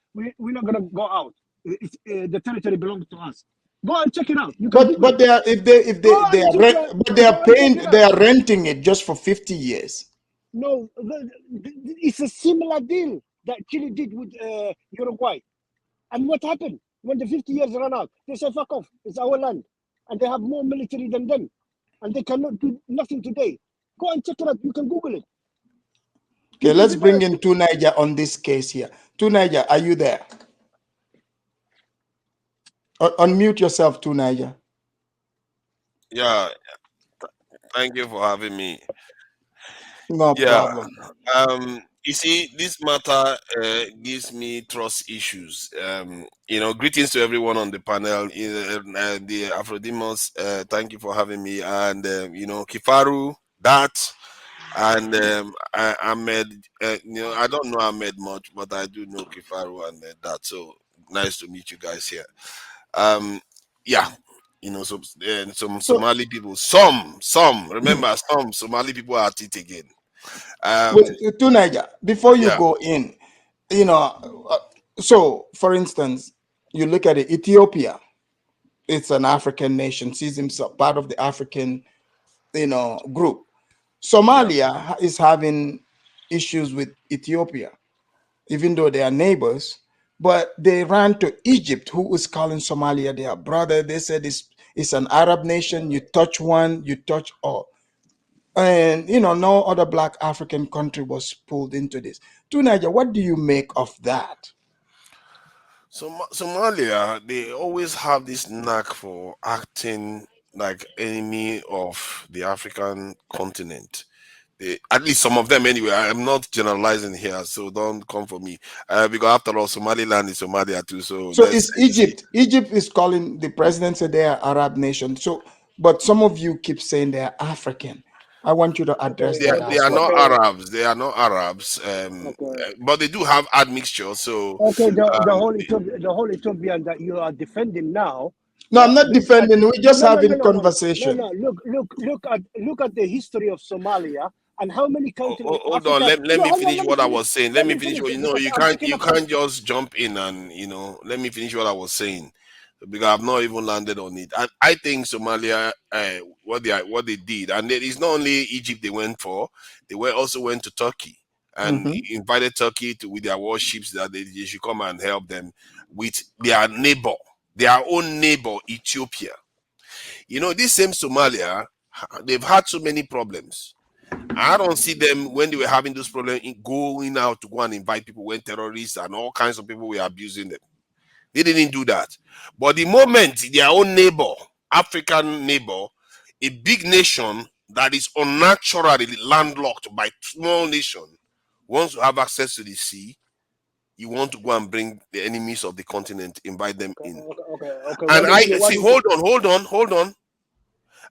go out. The territory belongs to us." Go and check it out. But they are renting it just for 50 years. No, it's a similar deal that Chile did with Uruguay. And what happened when the 50 years ran out? They said, "Fuck off. It's our land," and they have more military than them, and they cannot do nothing today. Go and check it out. You can Google it. Okay, let's bring in to Niger on this case here. To Niger, are you there? Unmute yourself, to Niger. Yeah, thank you for having me. No problem. You see, this matter gives me trust issues. Greetings to everyone on the panel. The Aphrodimos, thank you for having me. And Kifaru, that, and Ahmed. I don't know Ahmed much, but I do know Kifaru and that. So nice to meet you guys here. Some Somali people, some remember, some Somali people are at it again. To Niger, before you go in, so for instance, you look at it, Ethiopia, it's an African nation, sees himself part of the African, group. Somalia is having issues with Ethiopia, even though they are neighbors. But they ran to Egypt, who was calling Somalia their brother. They said it's an Arab nation. You touch one, you touch all. And, no other Black African country was pulled into this. To Niger, what do you make of that? Somalia, they always have this knack for acting like enemy of the African continent. At least some of them anyway. I'm not generalizing here, so don't come for me. Because after all, Somaliland is Somalia too. So it's Egypt. Egypt is calling the president said they are Arab nation. So, but some of you keep saying they are African. I want you to address that. They are not Arabs. They are not Arabs. But they do have admixture. So the whole Ethiopian that you are defending now. No, I'm not defending. We're just having conversation. No. Look at the history of Somalia and how many countries. Hold on. Let me finish what I was saying. Let me finish. You can't just jump in and let me finish what I was saying, because I've not even landed on it. I think Somalia, what they did, and it's not only Egypt they went for. They also went to Turkey and invited Turkey with their warships that they should come and help them with their own neighbor, Ethiopia. You know, this same Somalia, they've had so many problems. I don't see them when they were having those problems going out to go and invite people when terrorists and all kinds of people were abusing them. They didn't do that. But the moment their own neighbor, African neighbor, a big nation that is unnaturally landlocked by small nation, wants to have access to the sea, you want to go and bring the enemies of the continent, invite them in. Okay. And I see, hold on.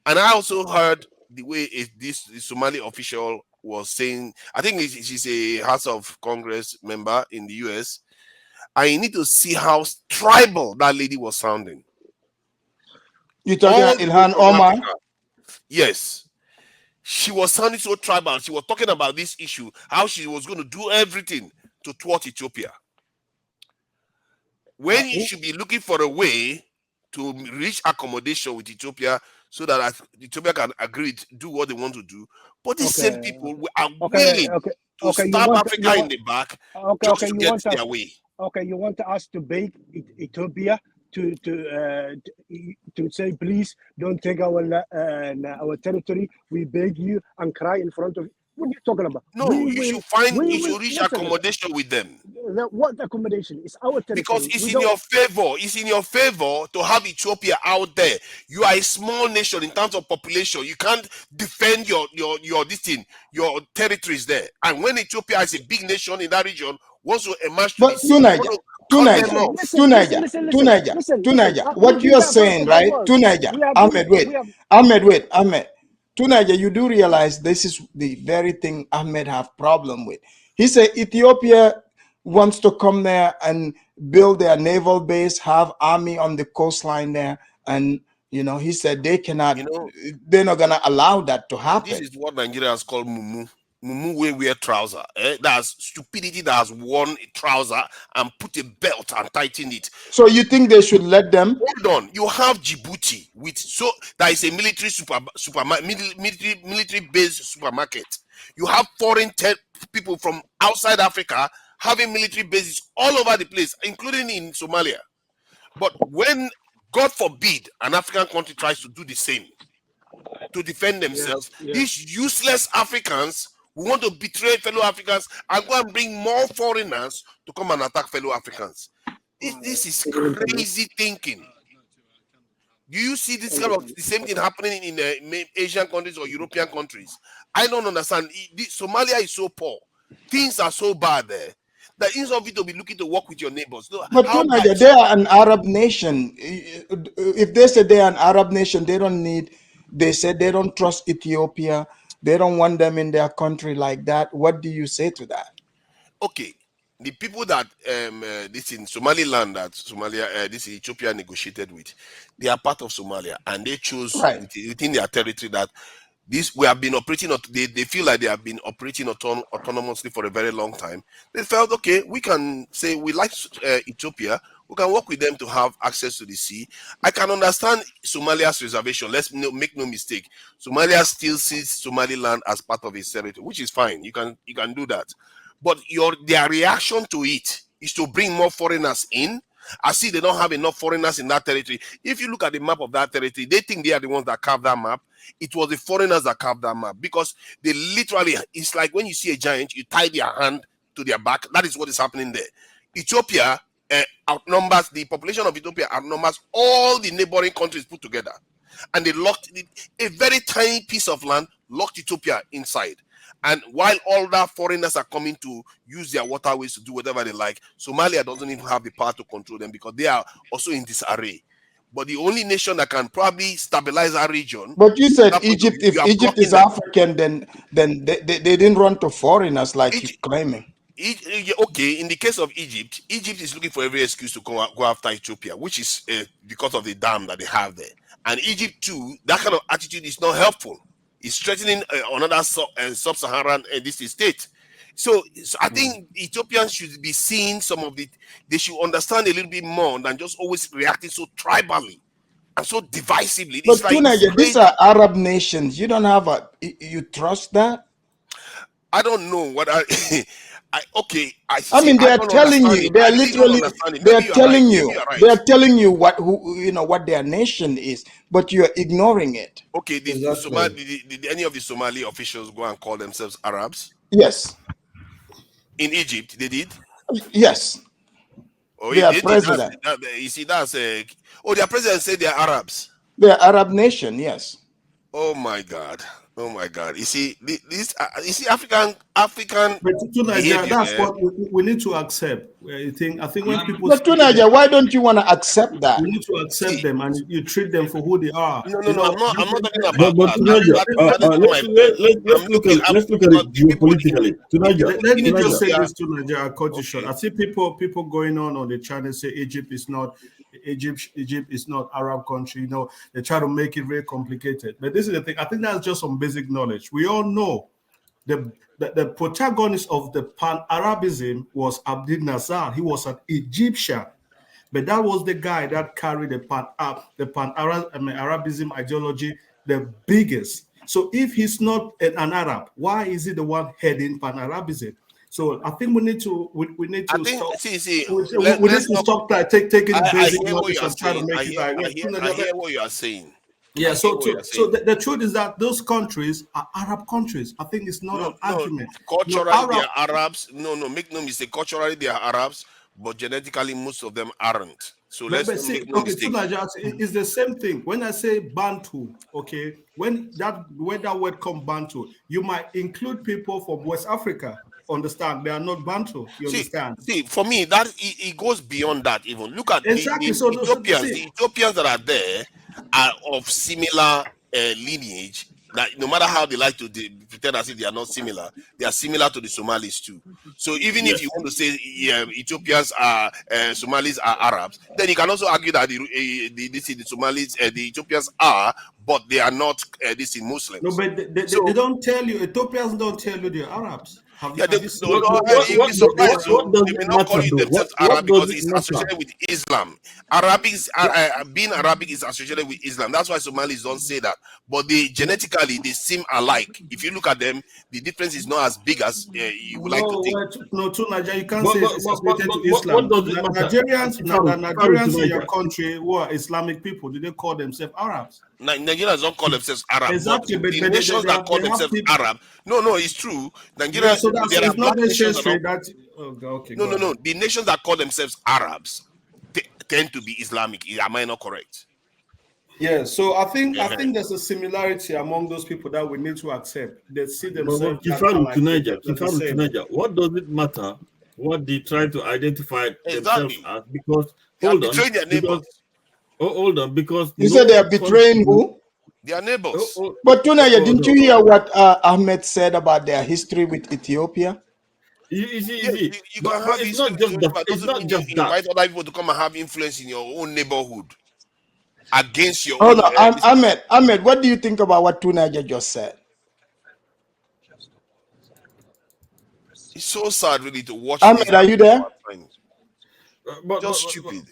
And I also heard the way this Somali official was saying, I think she's a House of Congress member in the US. I need to see how tribal that lady was sounding. You talking about Ilhan Omar? Yes. She was sounding so tribal. She was talking about this issue, how she was going to do everything to thwart Ethiopia. When you should be looking for a way to reach accommodation with Ethiopia so that Ethiopia can agree to do what they want to do. But these same people are willing to stab Africa in the back just to get their way. Okay, you want us to beg Ethiopia to say, please don't take our territory. We beg you, and cry in front of. What are you talking about? No, you should reach accommodation with them. What accommodation? It's our territory. Because it's in your favor. It's in your favor to have Ethiopia out there. You are a small nation in terms of population. You can't defend your territories there. And when Ethiopia is a big nation in that region, wants to emerge to Tunaja, what you are saying, right? Tunaja, Ahmed. Tunaja, you do realize this is the very thing Ahmed have problem with. He said Ethiopia wants to come there and build their naval base, have army on the coastline there, and he said they cannot. They're not gonna allow that to happen. This is what Nigerians call mumu. Mumu we wear trouser. That's stupidity that has worn a trouser and put a belt and tightened it. So you think they should let them? Hold on. You have Djibouti that is a military based supermarket. You have foreign people from outside Africa having military bases all over the place, including in Somalia. But when, God forbid, an African country tries to do the same to defend themselves, these useless Africans who want to betray fellow Africans and go and bring more foreigners to come and attack fellow Africans. This is crazy thinking. Do you see this kind of the same thing happening in Asian countries or European countries? I don't understand. Somalia is so poor. Things are so bad there that instead of you to be looking to work with your neighbors. But they are an Arab nation. If they say they are an Arab nation, they said they don't trust Ethiopia. They don't want them in their country like that. What do you say to that? Okay. The people that this in Somaliland that Somalia, this Ethiopia negotiated with, they are part of Somalia, and they chose within their territory that we have been operating. They feel like they have been operating autonomously for a very long time. They felt, okay, we can say we like Ethiopia. We can work with them to have access to the sea. I can understand Somalia's reservation. Let's make no mistake. Somalia still sees Somaliland as part of its territory, which is fine. You can do that. But their reaction to it is to bring more foreigners in. I see they don't have enough foreigners in that territory. If you look at the map of that territory, they think they are the ones that carved that map. It was the foreigners that carved that map because they literally, it's like when you see a giant, you tie their hand to their back. That is what is happening there. Ethiopia outnumbers, the population of Ethiopia outnumbers all the neighboring countries put together. And they locked a very tiny piece of land, locked Ethiopia inside. And while all that foreigners are coming to use their waterways to do whatever they like, Somalia doesn't even have the power to control them because they are also in disarray. But the only nation that can probably stabilize our region. But you said Egypt. If Egypt is African, then they didn't run to foreigners like you're claiming. Okay, in the case of Egypt is looking for every excuse to go after Ethiopia, which is because of the dam that they have there. And Egypt too, that kind of attitude is not helpful. It's threatening another sub-Saharan state. So I think Ethiopians should be seeing they should understand a little bit more than just always reacting so tribally and so divisively. But Tunaja, these are Arab nations. You don't have you trust that? I don't know what I mean, they are telling you. They are literally. They are telling you. They are telling you what their nation is, but you are ignoring it. Okay, did any of the Somali officials go and call themselves Arabs? Yes. In Egypt, they did. Yes. Oh, their they president. you see, that's their president said they are Arabs. They are Arab nation. Yes. Oh my God. Oh my God! You see, this African But to Nigeria, behavior. That's what we need to accept. I think when people. But to Nigeria, why don't you want to accept that? You need to accept them and you treat them for who they are. No, I'm not talking about but let's look at it geopolitically. Let me just say this to Nigeria. I see people going on the channel say Egypt is not Arab country. They try to make it very complicated. But this is the thing. I think that's just some basic knowledge. We all know the protagonist of the Pan-Arabism was Abdel Nasser. He was an Egyptian, but that was the guy that carried the Pan-Arabism ideology the biggest. So if he's not an Arab, why is he the one heading Pan-Arabism? So I think we need to stop taking basic knowledge and try to make it like. I hear what you are saying. Yeah, so the truth is that those countries are Arab countries. I think it's not an argument. Culturally, they are Arabs. No, make no mistake. Culturally, they are Arabs, but genetically, most of them aren't. So let's make no mistake. It's the same thing. When I say Bantu, okay, when that word comes Bantu, you might include people from West Africa. Understand? They are not Bantu. You understand? See, for me, that it goes beyond that. Even look at the Ethiopians. The Ethiopians that are there are of similar lineage. That no matter how they like to pretend as if they are not similar, they are similar to the Somalis too. So even if you want to say Ethiopians are Somalis are Arabs, then you can also argue that the Somalis, the Ethiopians are, but they are not Muslims. No, but they don't tell you. Ethiopians don't tell you they're Arabs. They may not call themselves Arab because it's associated with Islam. Being Arabic is associated with Islam. That's why Somalis don't say that. But genetically they seem alike. If you look at them, the difference is not as big as you would like to think. No, to Nigeria, you can't say it's associated to Islam. Nigerians in your country who are Islamic people, do they call themselves Arabs? Nigerians don't call themselves Arab. Exactly, but the nations that call themselves Arab. No, it's true. Nigerians. So there are black nations that. No. The nations that call themselves Arabs tend to be Islamic. Am I not correct? Yeah. So I think there's a similarity among those people that we need to accept. They see themselves. Kifaru, what does it matter what they try to identify themselves as? Because hold on, because you said they are betraying who? Their neighbors. But Tunaya, didn't you hear what Ahmed said about their history with Ethiopia? You can have it's not just that. It's not just that. Invite other people to come and have influence in your own neighborhood against your own. Ahmed, what do you think about what Tunaya just said? It's so sad, really, to watch. Ahmed, are you there? Just stupid.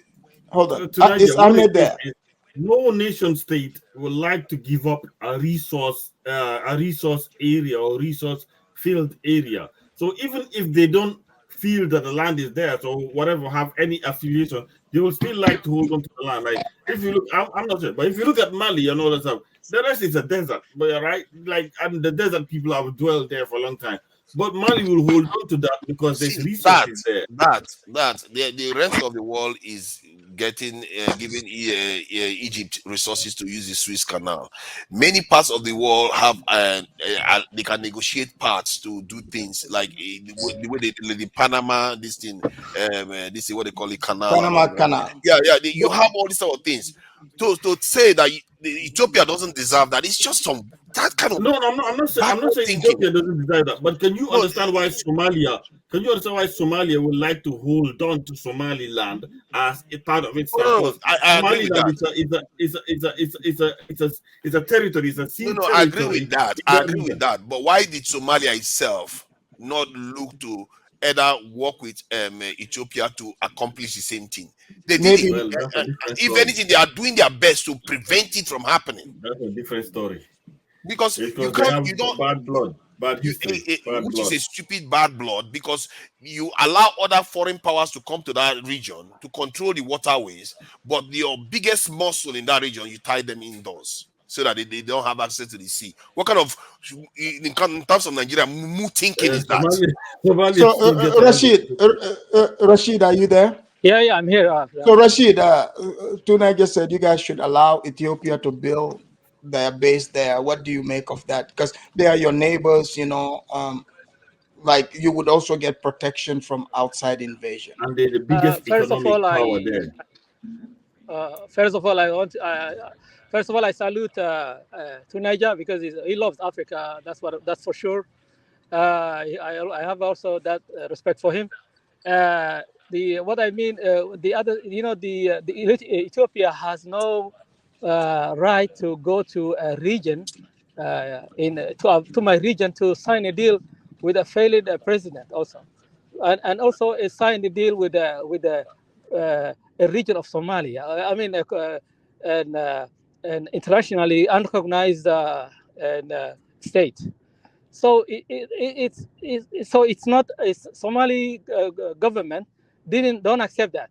Hold on. Is Ahmed there? No nation state would like to give up a resource area or resource field area. So even if they don't feel that the land is there, so whatever have any affiliation, they will still like to hold on to the land. Like if you look, I'm not sure, but if you look at Mali and all that stuff, the rest is a desert. But right, like and the desert people have dwelled there for a long time. But Mali will hold on to that because there's resources there. The rest of the world is giving Egypt resources to use the Suez Canal. Many parts of the world have they can negotiate parts to do things like the way the Panama this is what they call it canal. Panama Canal. You have all these sort of things. To say that Ethiopia doesn't deserve that, it's just some that kind of. No, I'm not saying Ethiopia doesn't deserve that, but can you understand why Somalia? Can you understand why Somalia would like to hold on to Somaliland as a part of its? Somaliland is a territory. It's a sea territory. I agree with that. But why did Somalia itself not look to either work with Ethiopia to accomplish the same thing? They did if anything, they are doing their best to prevent it from happening. That's a different story. Because you don't bad blood. Bad history, bad which blood. is a stupid bad blood, because you allow other foreign powers to come to that region to control the waterways, but your biggest muscle in that region, you tie them indoors so that they don't have access to the sea. What kind of, in terms of Nigeria, thinking is that? So, Rashid, are you there? Yeah, I'm here. So, Rashid, Tuna just said you guys should allow Ethiopia to build their base there. What do you make of that? Because they are your neighbors, you know. Like you would also get protection from outside invasion. And they're the biggest First of economic all, power there. First of all, I salute to Niger because he loves Africa. That's for sure. I have also that respect for him. What I mean, the other, Ethiopia has no right to go to a region to my region to sign a deal with a failed president also, and also sign a deal with a region of Somalia. I mean, an internationally unrecognized state. So it's not Somali government don't accept that.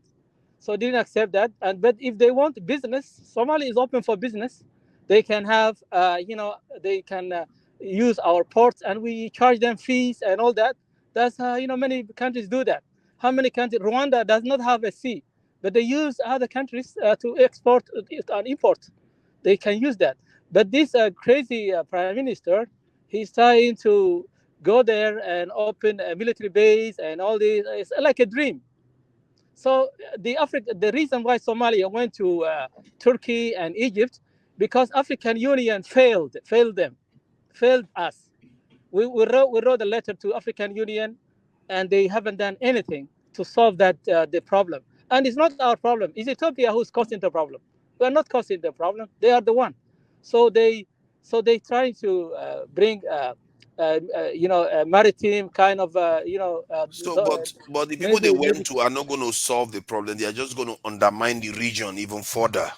So didn't accept that. But if they want business, Somalia is open for business. They can have they can use our ports, and we charge them fees and all that. That's many countries do that. How many countries? Rwanda does not have a sea, but they use other countries to export and import. They can use that. But this crazy prime minister, he's trying to go there and open a military base and all this. It's like a dream. So the reason why Somalia went to Turkey and Egypt, because African Union failed us. We wrote a letter to African Union, and they haven't done anything to solve the problem. And it's not our problem. It's Ethiopia who's causing the problem. We are not causing the problem. They are the one. So they try to bring a maritime kind of So, but the people they went to are not going to solve the problem. They are just going to undermine the region even further.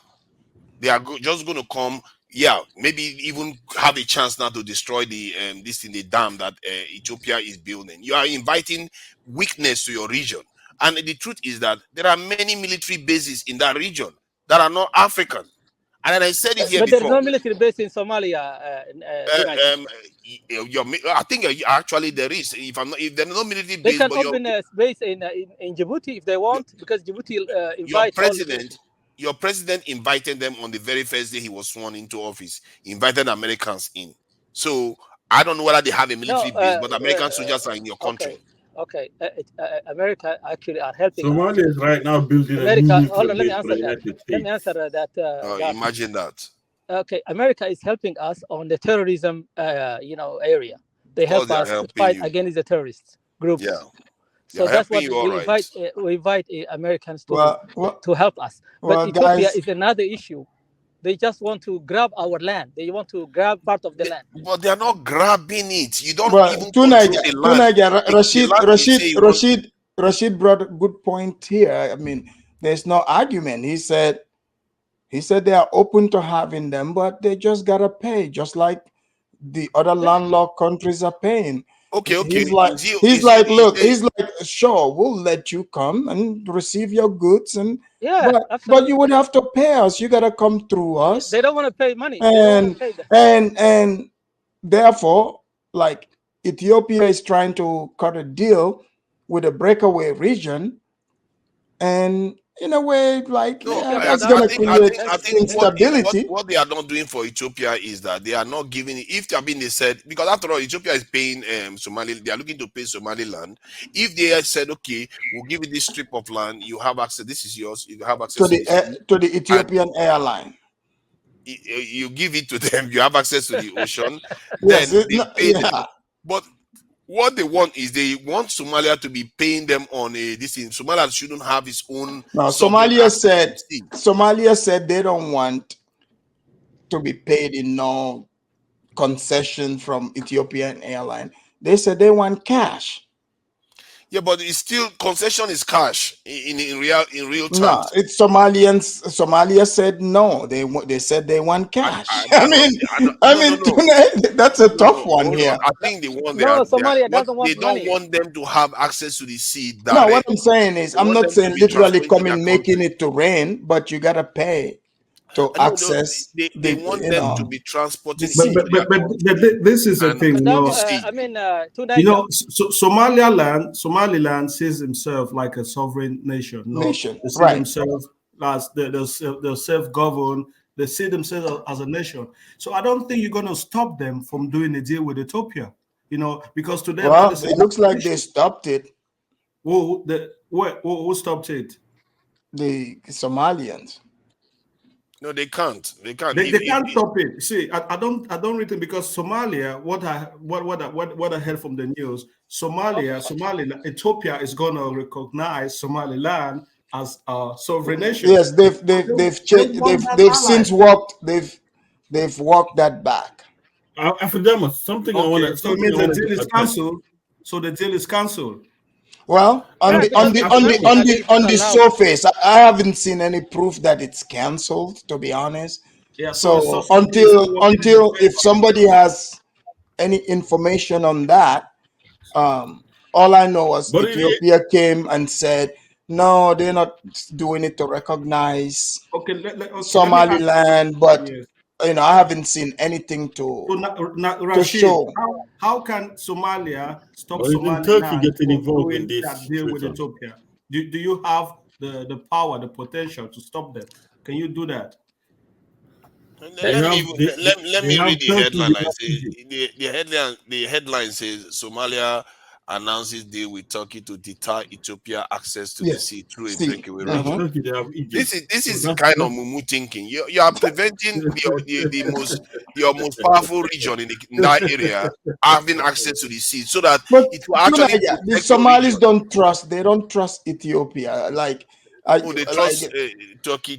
They are just going to come, maybe even have a chance now to destroy the dam that Ethiopia is building. You are inviting weakness to your region, and the truth is that there are many military bases in that region that are not African. And then I said it here but before. There's no military base in Somalia. I think actually there is. If there's no military they base, can but open a base in Djibouti if they want, because Djibouti invites your president invited them on the very first day he was sworn into office. He invited Americans in. So I don't know whether they have a military base, but American soldiers are in your country. Okay. America actually are helping Somalia is right now building a new America. Hold nuclear on, let me base for answer the that. United States. Let me answer that. Imagine that. Okay, America is helping us on the terrorism, area. They help us to fight against the terrorist groups. Yeah. So that's what we invite Americans to help us. But Ethiopia is another issue. They just want to grab our land. They want to grab part of the land. But they are not grabbing it. You don't even control the land. Rashid brought a good point here. I mean, there's no argument. He said they are open to having them, but they just gotta pay, just like the other landlocked countries are paying. Okay. He's like, sure, we'll let you come and receive your goods, but you would have to pay us. You gotta come through us. They don't want to pay money. And therefore, like, Ethiopia is trying to cut a deal with a breakaway region, and in a way, like, that's going to create instability. What they are not doing for Ethiopia is that they are not giving it. If they said, because after all, Ethiopia is paying Somali, they are looking to pay Somaliland. If they had said, okay, we'll give you this strip of land, you have access, this is yours, you have access to the Ethiopian airline. You give it to them, you have access to the ocean, then they pay them. But what they want is they want Somalia to be paying them on this thing. Somalia shouldn't have its own. No, Somalia said they don't want to be paid in no concession from Ethiopian airline. They said they want cash. Yeah, but it's still concession is cash in real terms. No, it's Somalians. Somalia said no. They said they want cash. I mean, that's a tough one here. I think they want Somalia doesn't want they don't money. want them to have access to the sea No, direct. what I'm saying is, I'm not saying literally coming making it to rain, but you gotta pay to access. They want them to be transported. But this is the thing. Somaliland sees himself like a sovereign nation. They see themselves as they're self-governed. They see themselves as a nation. So I don't think you're going to stop them from doing a deal with Ethiopia. Because to them, it looks like they stopped it. Who stopped it? The Somalians. No, they can't. They can't. They can't stop it. See, I don't really think, because Somalia, what I heard from the news, Somaliland, Ethiopia is going to recognize Somaliland as a sovereign nation. Yes, they've since walked that back. Something okay, I want to. So the deal is cancelled. So the deal is cancelled. Well, on the surface, I haven't seen any proof that it's cancelled, to be honest. Yeah. So until if somebody has any information on that, all I know was Ethiopia came and said, no, they're not doing it to recognize Somaliland, but I haven't seen anything to show. How can Somalia stop Somaliland getting involved in this that deal with Ethiopia? Do you have the power, the potential to stop them? Can you do that? Let me read the headline. The headline says Somalia announces deal with Turkey to deter Ethiopia access to the sea through a breakaway region. This is kind of mumu thinking. You are preventing your most powerful region in that area having access to the sea, so that it will actually the Somalis don't trust. They don't trust Ethiopia. They trust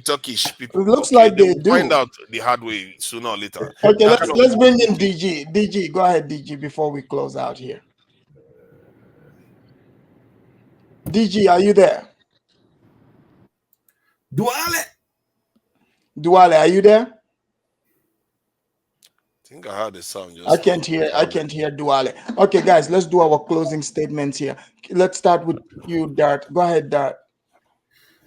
Turkish people. It looks like they do. Find out the hard way sooner or later. Okay, let's bring in DG. DG, go ahead, DG, before we close out here. DG, are you there? Duale, are you there? I think I heard the sound. I can't hear Duale. Okay, guys, let's do our closing statements here. Let's start with you, Dart. Go ahead, Dart.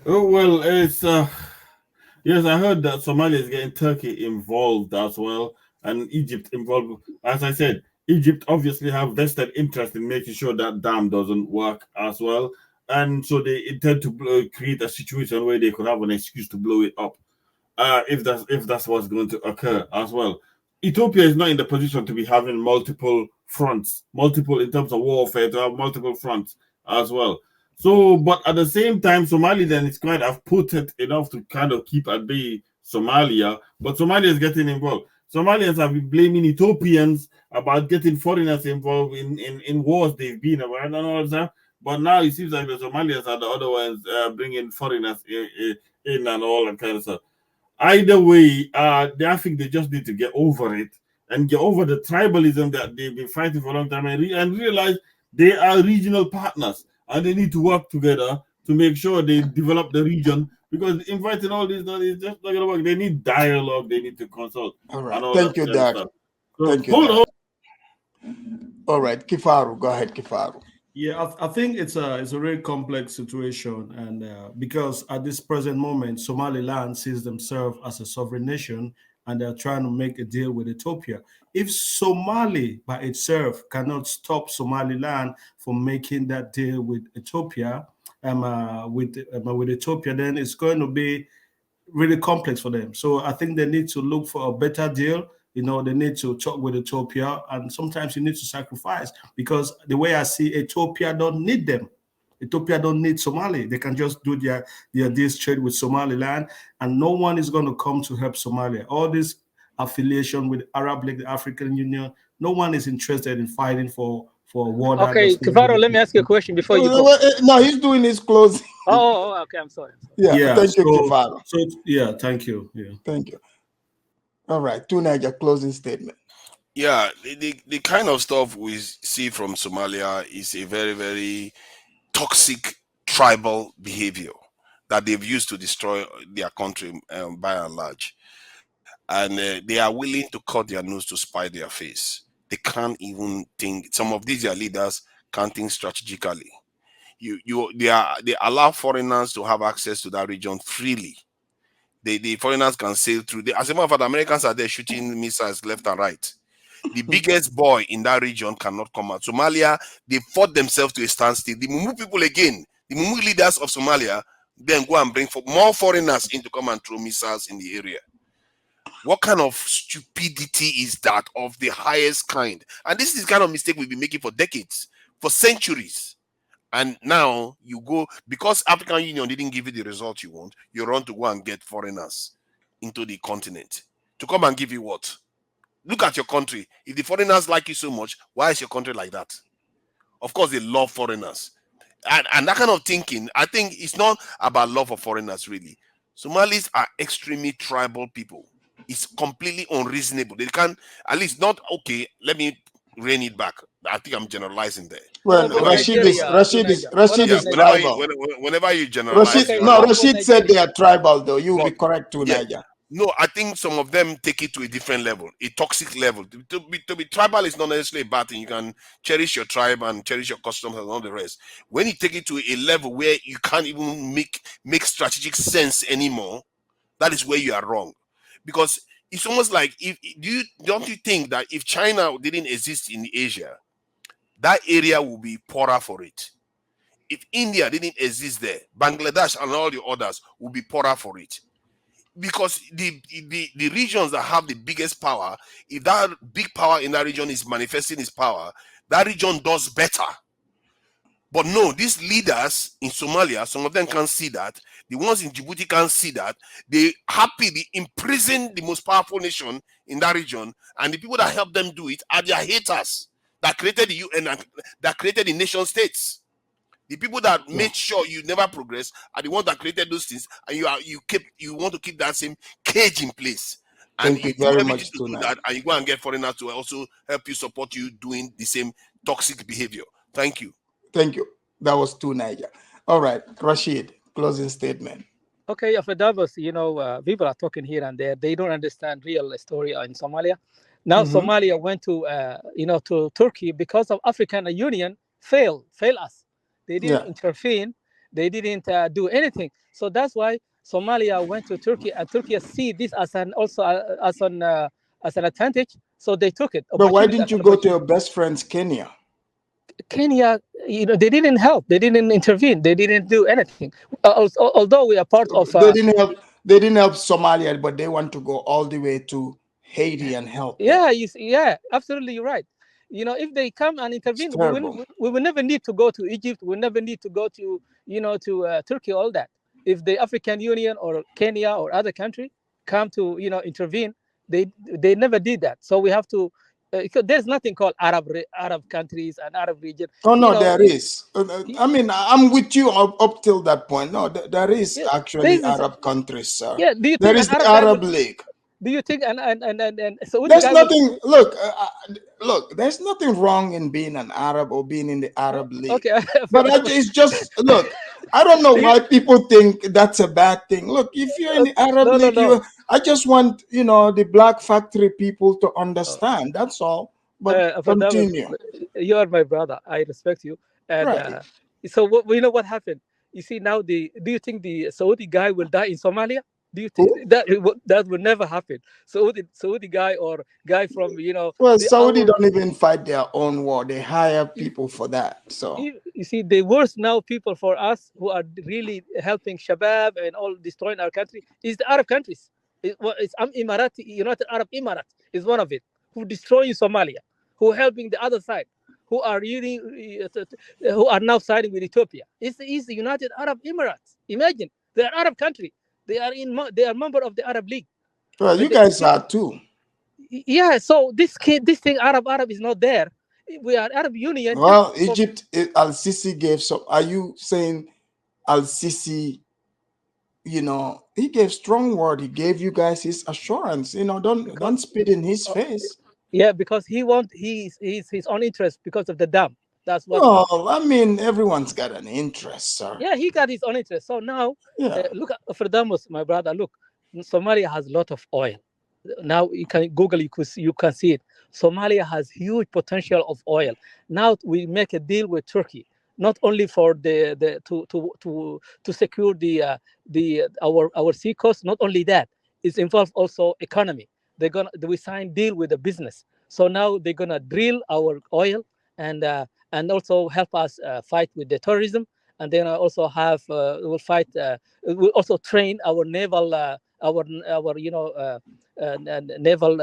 Oh, well, it's yes, I heard that Somalia is getting Turkey involved as well, and Egypt involved. As I said, Egypt obviously have vested interest in making sure that dam doesn't work as well, and so they intend to create a situation where they could have an excuse to blow it up, if that's what's going to occur as well. Ethiopia is not in the position to be having multiple fronts, in terms of warfare, to have multiple fronts as well. So, but at the same time, Somaliland is kind of potent enough to kind of keep at bay Somalia, but Somalia is getting involved. Somalians have been blaming Ethiopians about getting foreigners involved in wars they've been around and all that. But now it seems like the Somalians are the other ones bringing foreigners in and all that kind of stuff. Either way, I think they just need to get over it and get over the tribalism that they've been fighting for a long time and realize they are regional partners. And they need to work together to make sure they develop the region, because inviting all these is just not going to work. They need dialogue. They need to consult. All right. Thank you, Doc. Thank you. All right. Kifaru. Go ahead, Kifaru. Yeah, I think it's a very complex situation. And because at this present moment, Somaliland sees themselves as a sovereign nation, and they're trying to make a deal with Ethiopia. If Somali by itself cannot stop Somaliland from making that deal with Ethiopia, with Ethiopia, then it's going to be really complex for them. So I think they need to look for a better deal. They need to talk with Ethiopia, and sometimes you need to sacrifice, because the way I see Ethiopia don't need them. Ethiopia don't need Somali. They can just do their deals trade with Somaliland, and no one is going to come to help Somalia. All this affiliation with Arab League, the African Union, no one is interested in fighting for a war. Okay, Kivaro, let me ask you a question before you go. No, he's doing his closing. Oh, okay, I'm sorry. Yeah, thank you, Kivaro. Thank you. Yeah. Thank you. All right, Tunaja, closing statement. Yeah, the kind of stuff we see from Somalia is a very, very toxic tribal behavior that they've used to destroy their country by and large. And they are willing to cut their nose to spite their face. They can't even think. Some of these leaders can't think strategically. They allow foreigners to have access to that region freely. The foreigners can sail through. As a matter of fact, Americans are there shooting missiles left and right. The biggest boy in that region cannot come out. Somalia, they fought themselves to a standstill. The Mumu people again, the Mumu leaders of Somalia, then go and bring more foreigners in to come and throw missiles in the area. What kind of stupidity is that of the highest kind? And this is the kind of mistake we've been making for decades, for centuries. And now you go, because African Union didn't give you the result you want, you run to go and get foreigners into the continent to come and give you what? Look at your country. If the foreigners like you so much, why is your country like that? Of course, they love foreigners. And that kind of thinking, I think it's not about love for foreigners, really. Somalis are extremely tribal people. It's completely unreasonable. They can't, at least not, okay, let me rein it back. I think I'm generalizing there. Well, Rashid is tribal. Whenever you generalize. Rashid said they are tribal, though. You'll be correct too, Niger. No, I think some of them take it to a different level, a toxic level. To be tribal is not necessarily a bad thing. You can cherish your tribe and cherish your customs and all the rest. When you take it to a level where you can't even make strategic sense anymore, that is where you are wrong. Because it's almost like, don't you think that if China didn't exist in Asia, that area will be poorer for it? If India didn't exist there, Bangladesh and all the others will be poorer for it. Because the regions that have the biggest power, if that big power in that region is manifesting its power, that region does better. But no, these leaders in Somalia, some of them can't see that. The ones in Djibouti can't see that. They happily imprison the most powerful nation in that region, and the people that help them do it are their haters that created the UN and that created the nation states. The people that made sure you never progress are the ones that created those things, and you want to keep that same cage in place. And Thank you very much to do that, and you go and get foreigners to also help you support you doing the same toxic behavior. Thank you. Thank you. That was too, Niger. All right, Rashid, closing statement. Okay, for Davos, people are talking here and there. They don't understand real story in Somalia. Now Somalia went to to Turkey because of African Union fail us. They didn't intervene. They didn't do anything. So that's why Somalia went to Turkey, and Turkey see this as an advantage. So they took it. But why didn't you go to your best friends, Kenya? Kenya, they didn't help. They didn't intervene. They didn't do anything. Although we are part of. They didn't help Somalia, but they want to go all the way to Haiti and help. Yeah, absolutely, you're right. If they come and intervene, we will never need to go to Egypt. We will never need to go to Turkey. All that. If the African Union or Kenya or other country come to intervene, they never did that. So we have to. There's nothing called Arab countries and Arab region. Oh no, there is. I mean, I'm with you up till that point. No, there is actually Arab countries, sir. Yeah, there is the Arab League. Do you think and so there's nothing? Look, there's nothing wrong in being an Arab or being in the Arab League. Okay, but it's just look. I don't know why people think that's a bad thing. Look, if you're in the Arab League, I just want the black factory people to understand. That's all. But continue. You are my brother. I respect you. And so what happened? You see now do you think the Saudi guy will die in Somalia? Do you think that will never happen? Saudi guy or guy from Well, Saudi don't even fight their own war. They hire people for that. So you see, the worst now people for us who are really helping Shabab and all destroying our country is the Arab countries. It's Emirati, United Arab Emirates is one of it, who destroying Somalia, who helping the other side, who are who are now siding with Ethiopia. It's the United Arab Emirates. Imagine, they're an Arab country. They are member of the Arab League. Well, you guys are too. Yeah, so this thing Arab is not there. We are Arab Union. Well, Egypt, Al-Sisi gave some. Are you saying Al-Sisi? He gave strong word. He gave you guys his assurance. Don't spit in his face. Yeah, because he wants his own interest because of the dam. That's what. Well, I mean, everyone's got an interest, sir. Yeah, he got his own interest. So now, Yeah. look at Firdaus, my brother. Look, Somalia has a lot of oil. Now you can Google, you can see it. Somalia has huge potential of oil. Now we make a deal with Turkey, not only for the to secure the our sea coast. Not only that, it's involved also economy. We sign deal with the business. So now they're gonna drill our oil and also help us fight with the terrorism. And then also have will fight. We'll also train our naval our naval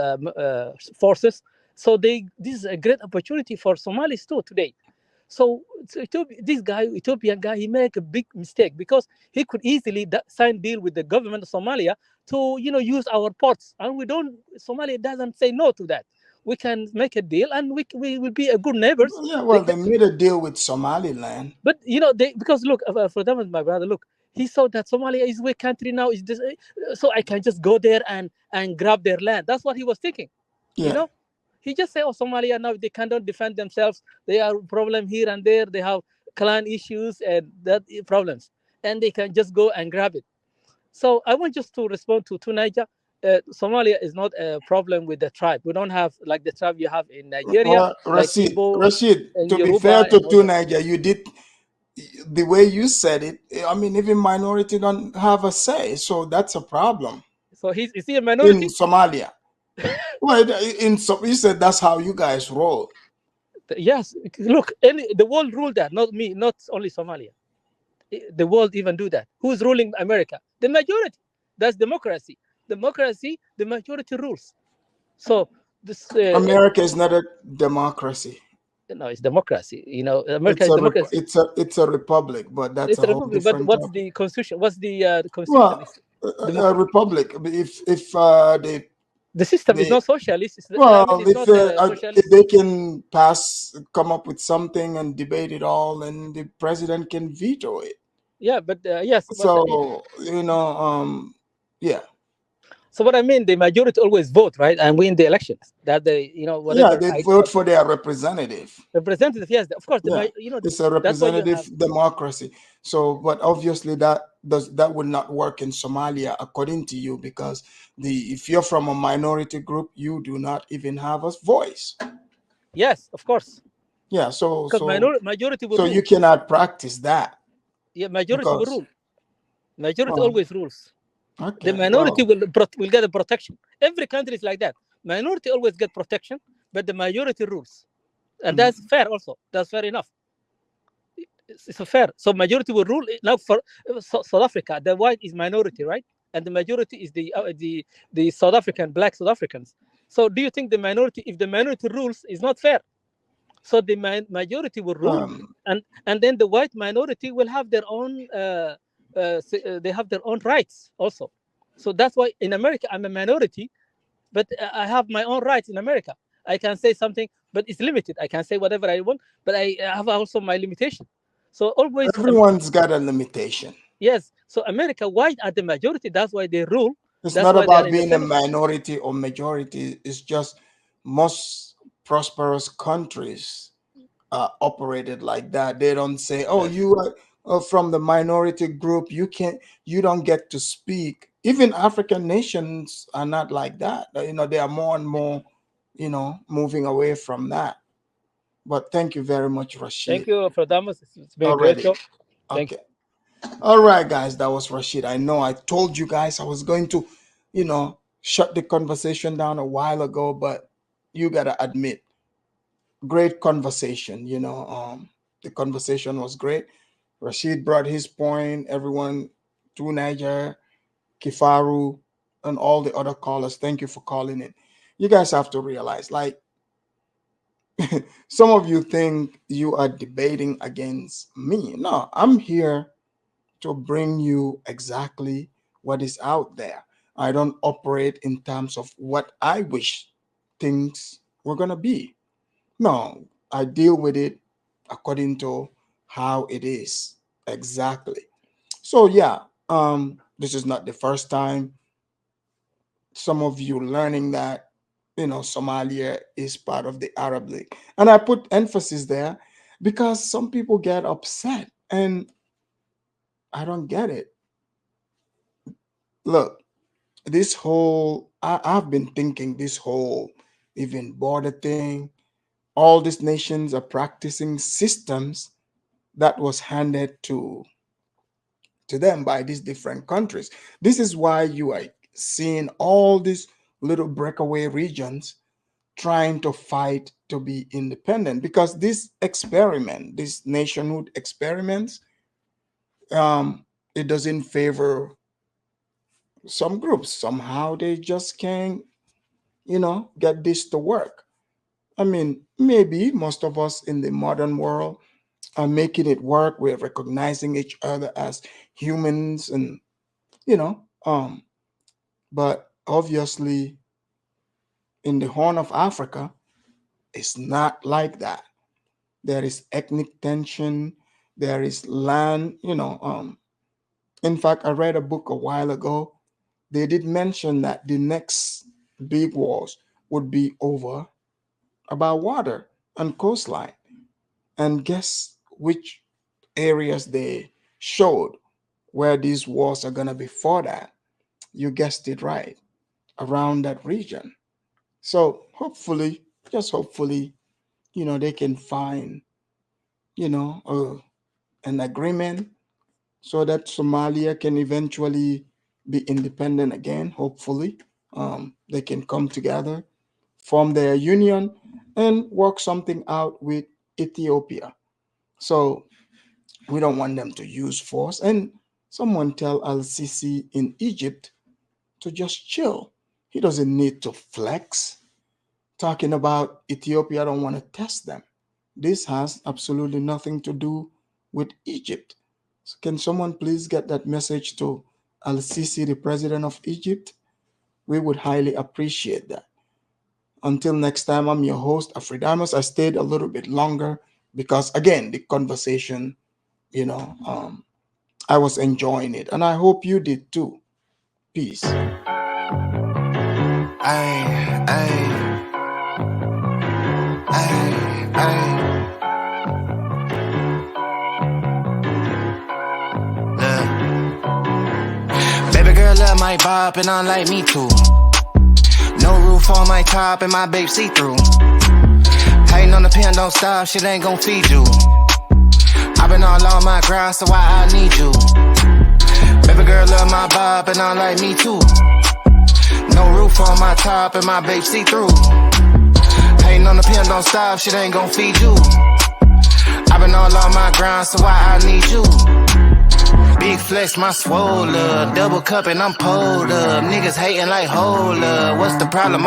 forces. So this is a great opportunity for Somalis too today. So this guy, Ethiopian guy, he make a big mistake because he could easily sign deal with the government of Somalia to use our ports, and we don't. Somalia doesn't say no to that. We can make a deal, and we will be a good neighbors. Yeah, well, they made a deal with Somaliland. But because look, for them, my brother, look, he saw that Somalia is a weak country now. Is this so I can just go there and grab their land? That's what he was thinking. Yeah. He just say, "Oh, Somalia now they cannot defend themselves. They are problem here and there. They have clan issues and that problems, and they can just go and grab it." So I want just to respond to Niger. Somalia is not a problem with the tribe. We don't have like the tribe you have in Nigeria, like Igbo Rashid, and to be fair Yoruba to and all that. Niger, you did the way you said it. I mean, even minority don't have a say, so that's a problem So is he a in minority? Somalia. Well, you said that's how you guys roll. Yes. Look, the world ruled that, not me, not only Somalia. The world even do that. Who's ruling America? The majority. That's democracy. Democracy, the majority rules. So this America is not a democracy. no, it's democracy. America is democracy. It's a republic, but that's It's a a whole republic. But different what's topic. the constitution? What's the constitution? Well, It's a republic. If they the system is they not socialist. I mean, well, it's not a if socialist. they can come up with something and debate it all, and the president can veto it. Yeah, but yes, but So yeah. so what I mean, the majority always vote, right, and win the elections. That they, Yeah, whatever they I vote for their representative. representative. Yes, of course. Yeah, it's a That's why you representative have. democracy. So, but obviously that would not work in Somalia, according to you, because if you're from a minority group, you do not even have a voice. Yes, of course. Yeah, Because majority will so rule. you cannot practice that Yeah, majority will because rule. Majority well, always rules. The okay, minority well, will get a protection. Every country is like that. Minority always get protection, but the majority rules, and that's mm, fair. Also, that's fair enough. It's fair. So majority will rule now for South Africa. The white is minority, right? And the majority is the South African black South Africans. So do you think if the minority rules, is not fair? So the majority will rule, um, and then the white minority will have their own. They have their own rights also. So that's why in America I'm a minority, but I have my own rights in America. I can say something, but it's limited. I can say whatever I want, but I have also my limitation. So always, everyone's got a limitation. yes. So America, white are the majority. That's why they rule. It's That's not why they are about in the being a Senate. minority or majority. It's just most prosperous countries operated like that. They don't say, "Oh, Yes. you are from the minority group. You don't get to speak." Even African nations are not like that. They are more and more, moving away from that. But thank you very much, Thank Rashid. you for Damas. It's been a great Already, show. Thank you. okay. All right, guys, that was Rashid. I know I told you guys I was going to, shut the conversation down a while ago, but you gotta admit, great conversation. The conversation was great. Rashid brought his point. Everyone, to Niger, Kifaru, and all the other callers. Thank you for calling in. You guys have to realize, like, some of you think you are debating against me. No, I'm here to bring you exactly what is out there. I don't operate in terms of what I wish things were going to be. No, I deal with it according to how it is exactly. So yeah, this is not the first time some of you learning that Somalia is part of the Arab League, and I put emphasis there because some people get upset, and I don't get it. Look, this whole, I've been thinking this whole even border thing, all these nations are practicing systems that was handed to them by these different countries. This is why you are seeing all these little breakaway regions trying to fight to be independent, because this experiment, this nationhood experiments, it doesn't favor some groups. Somehow they just can't, get this to work. I mean, maybe most of us in the modern world are making it work. We're recognizing each other as humans, and you know, but obviously in the Horn of Africa, it's not like that. There is ethnic tension. There is land. In fact, I read a book a while ago. They did mention that the next big wars would be over about water and coastline. And guess which areas they showed where these wars are going to be fought at? You guessed it right, around that region. So hopefully, just hopefully, they can find, an agreement so that Somalia can eventually be independent again. Hopefully, they can come together, form their union, and work something out with Ethiopia. So we don't want them to use force. And someone tell Al-Sisi in Egypt to just chill. He doesn't need to flex. Talking about Ethiopia, don't want to test them. This has absolutely nothing to do with Egypt. So can someone please get that message to Al-Sisi, the president of Egypt? We would highly appreciate that. Until next time, I'm your host, Afridamus. I stayed a little bit longer because, again, the conversation, I was enjoying it. And I hope you did too. Peace. Baby girl love my bop and I like me too. No roof on my top and my babe see-through. Hating on the pen, don't stop, shit ain't gon' feed you. I've been all on my grind, so why I need you? Baby girl love my bop and I like me too. No roof on my top and my babe see-through. Hating on the pen, don't stop, shit ain't gon' feed you. I've been all on my grind, so why I need you? Big flex, my swole up. Double cup and I'm pulled up. Niggas hating like hold up. What's the problem?